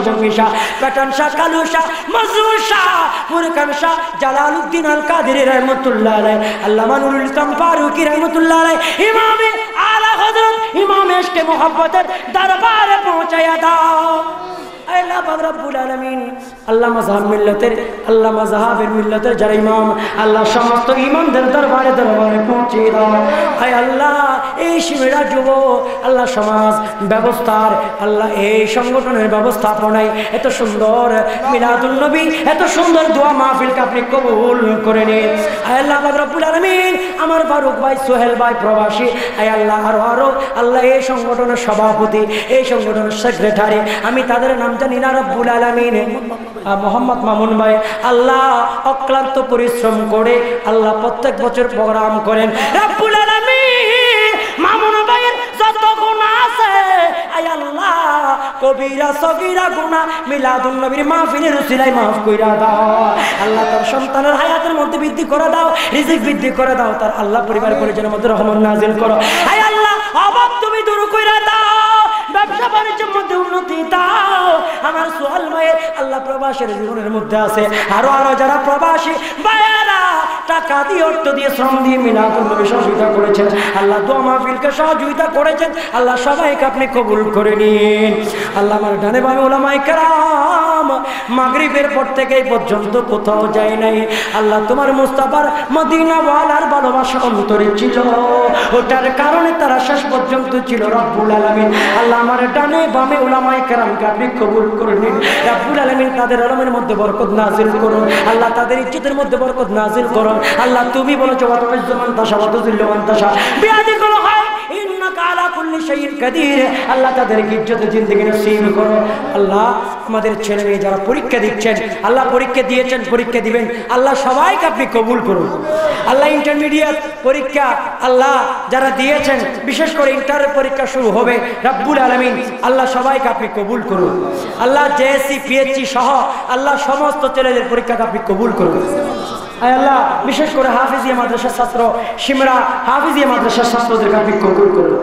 জঙ্গি শাহ পেটান শাহ কালু শাহ মজরুর শাহ ফুরকান শাহ জালালউদ্দিন আল কাদেরী রহমাতুল্লাহ আলাইহি আল্লামা নুরুল ইসলাম ফারুকী রহমাতুল্লাহ আলাইহি ইমামে আলা হযরত ইমাম ইশকে মোহাব্বতের দরবারে পৌঁছায়া দাও। আল্লাহ পাক রব্বুল আলামিন আল্লাহ মাযহাব মিল্লাতের আল্লাহ মাযহাবের মিল্লাতের যারা ইমাম আল্লাহ সমস্ত ইমামদের দরবারে পৌঁছে দাও। আয় আল্লাহ এই শিবিরা যুব আল্লাহ সমাজ ব্যবস্থার আল্লাহ এই সংগঠনের ব্যবস্থাপনায় এত সুন্দর মিলাদুন নবী এত সুন্দর দোয়া মাহফিলকে আপনি কবুল করে নিন। আয় আল্লাহ পাক রব্বুল আলামিন আমার ফারুক ভাই সোহেল ভাই প্রবাসী আয় আল্লাহ আরো আল্লাহ এই সংগঠনের সভাপতি এই সংগঠনের সেক্রেটারি আমি তাদের নাম জানি না রব্বুল আলামিন মোহাম্মদ মামুন ভাই আল্লাহ অক্লান্ত পরিশ্রম করে আল্লাহ প্রত্যেক বছর প্রোগ্রাম করেন রব্বুল আলামিন মামুন ভাইয়ের যত গুনাহ আছে আয় আল্লাহ কবিরা সগীরা গুনাহ মিলাদুন নবীর মাহফিলের উসিলায় maaf কইরা দাও আল্লাহ তার সন্তানের হায়াতের মধ্যে বৃদ্ধি করে দাও রিজিক বৃদ্ধি করে দাও তার আল্লাহ পরিবার পরিজনের মধ্যে রহমত নাজিল করো আয় আল্লাহ অভাব তুমি দূর কইরা দাও ব্যবসা বাণিজ্যের মধ্যে উন্নতি দাও আমার সোহেল ভাইয়ের আল্লাহ প্রবাসের জীবনের মধ্যে আছে আরো যারা প্রবাসী ভাইয়েরা টাকা দিয়ে অর্থ দিয়ে শ্রম দিয়ে মিলাদুন নবী সহযোগিতা করেছেন আল্লাহ দোয়া মাহফিলকে সহযোগিতা করেছেন আল্লাহ সবাইকে আপনি কবুল করে নিন আল্লাহ আমার ডানে বামে উলামায়ে কেরাম মাগরিবের পর থেকে এই পর্যন্ত কোথাও যায় নাই আল্লাহ তোমার মুস্তাফার মদিনা ওয়ালার ভালোবাসা অন্তরে ছিল ওটার কারণে তারা শেষ পর্যন্ত ছিল রব্বুল আলামিন আল্লাহ আমার ডানে বামে উলামায়ে কেরামকে আপনি কবুল করে নিন রব্বুল আলামিন তাদের আলমের মধ্যে বরকত নাজিল করুন আল্লাহ তাদের ইজ্জতের মধ্যে বরকত নাজিল করুন আল্লাহ তুমি বলেছো ওয়া তুইজ্জু মান তাশা ওয়া তুযিল্লু মান তাশা বিয়াদিকাল খায়র ইন্নাকা আলা কুল্লি শাইইন কাদির আল্লাহ তাদের ইজ্জতের জিন্দেগি নসিব করো আল্লাহ আমাদের ছেলে মেয়ে যারা পরীক্ষা দিচ্ছেন আল্লাহ পরীক্ষা দিয়েছেন পরীক্ষা দিবেন আল্লাহ সবাইকে আপনি কবুল করুন আল্লাহ ইন্টারমিডিয়েট পরীক্ষা আল্লাহ যারা দিয়েছেন বিশেষ করে ইন্টারের পরীক্ষা শুরু হবে রব্বুল আলামিন আল্লাহ সবাইকে আপনি কবুল করুন আল্লাহ জেএসসি পিএইচসি সহ আল্লাহ সমস্ত ছেলেদের পরীক্ষাকে আপনি কবুল করুন আয় আল্লাহ বিশেষ করে হাফিজিয়া মাদ্রাসার ছাত্র সিমরা হাফিজিয়া মাদ্রাসার ছাত্রদেরকে আপনি কবুল করুন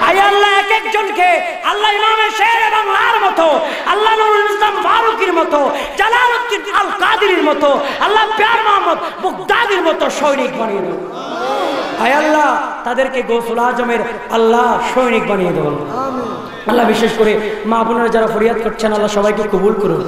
আয় আল্লাহ এক একজনকে আল্লাহ ইমামে শের বাংলার মতো আল্লাহ নুরুল ইসলাম ফারুকীর মতো জালালউদ্দিন আল কাদেরীর মতো আল্লাহ প্যার মোহাম্মদ মুগদাদির মতো সৈনিক বানিয়ে দেন আয় আল্লাহ তাদেরকে গৌসুল আজমের আল্লাহ সৈনিক বানিয়ে দেন আল্লাহ বিশেষ করে মা বোনেরা যারা ফরিয়াদ করছেন আল্লাহ সবাইকে কবুল করুন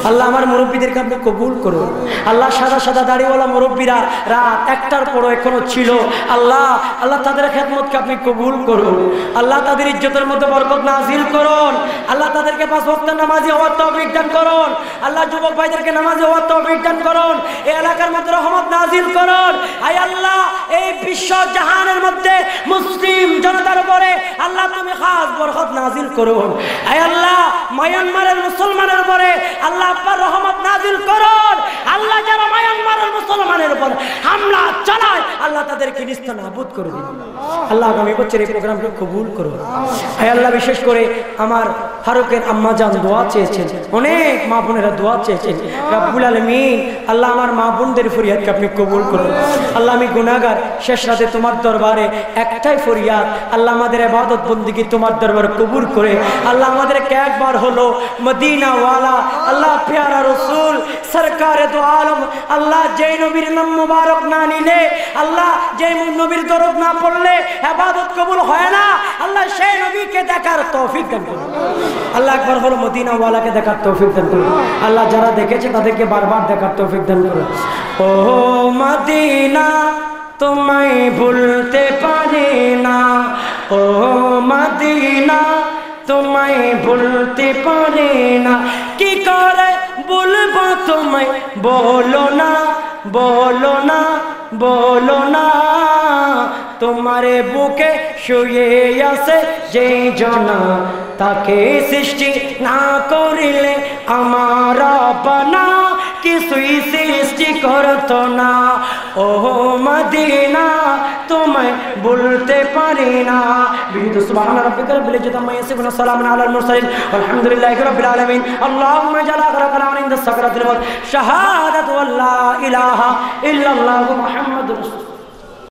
আল্লাহ আমার মুরব্বীদেরকে আপনি কবুল করুন আল্লাহ সাদা সাদা দাড়িওয়ালা মুরব্বীরা রাত 1টার পরও এখনো ছিল আল্লাহ আল্লাহ তাদের খেদমতকে আপনি কবুল করুন আল্লাহ তাদের ইজ্জতের মধ্যে বরকত নাজিল করুন আল্লাহ তাদেরকে 5 ওয়াক্ত নামাজি হওয়ার তৌফিক দান করুন আল্লাহ যুবক ভাইদেরকে নামাজি হওয়ার তৌফিক দান করুন এই এলাকার মধ্যে রহমত নাজিল করুন আয় আল্লাহ এই বিশ্ব জাহানের মধ্যে মুসলিম জনতার উপরে আল্লাহ তুমি খাস বরকত নাজিল করুন আয় আল্লাহ মায়ানমারের মুসলমানের উপরে আল্লাহ আপনার রহমত নাজিল করুন আল্লাহ যারা মায়ানমারের মুসলমানের উপর হামলা চালায় আল্লাহ তাদেরকে নিস্তানাবুদ করে দিন আল্লাহ আগামী বছর এই প্রোগ্রামকে কবুল করুন আয় আল্লাহ বিশেষ করে আমার ফারুকের আম্মা জান দোয়া চেয়েছেন অনেক মা বোনেরা দোয়া চেয়েছেন রব্বুল আলামিন আল্লাহ আমার মা বোনদের ফরিয়াদকে আপনি কবুল করুন আল্লাহ আমি গুনাহগার শেষ রাতে তোমার দরবারে একটাই ফরিয়াদ আল্লাহ আমাদের ইবাদত বন্দেগী তোমার দরবারে কবুল করে আল্লাহ আমাদেরকে একবার হলো মদিনা ওয়ালা আল্লাহ প্যারা রাসূল সরকারে দো আলম আল্লাহ যেই নবীর নাম মুবারক না নিলে আল্লাহ যেই নবীর দরদ না পড়লে ইবাদত কবুল হয় না আল্লাহ সেই নবীকে দেখার তৌফিক দান করুন আল্লাহ একবার হলো মদিনা ওয়ালাকে দেখার তৌফিক দান করুন আল্লাহ যারা দেখেছে তাদেরকে বারবার দেখার তৌফিক দান করুন ও মদিনা তোমায় ভুলতে পারি না ও মদিনা তোমায় ভুলতে পারি না কি করে বলবো তোমায় বলো না বলো না বলো না তোমারে বুকে শুয়ে আছে যেই জনা তাকে সৃষ্টি না করিলে আমার আপনা কিছুই সৃষ্টি করতো না ও মদিনা তোমায় বলতে পারি না বিহিত সুবহান রাব্বিকা রাব্বিল ইজ্জাতি আম্মা ইয়াসিফুন সালামুন আলাল মুরসালিন আলহামদুলিল্লাহি রাব্বিল আলামিন আল্লাহুম্মা জাল আখরাকাল ইনদা সাকরাতিল মউত শাহাদাতু আল্লা ইলাহা ইল্লাল্লাহু মুহাম্মাদুর রাসূল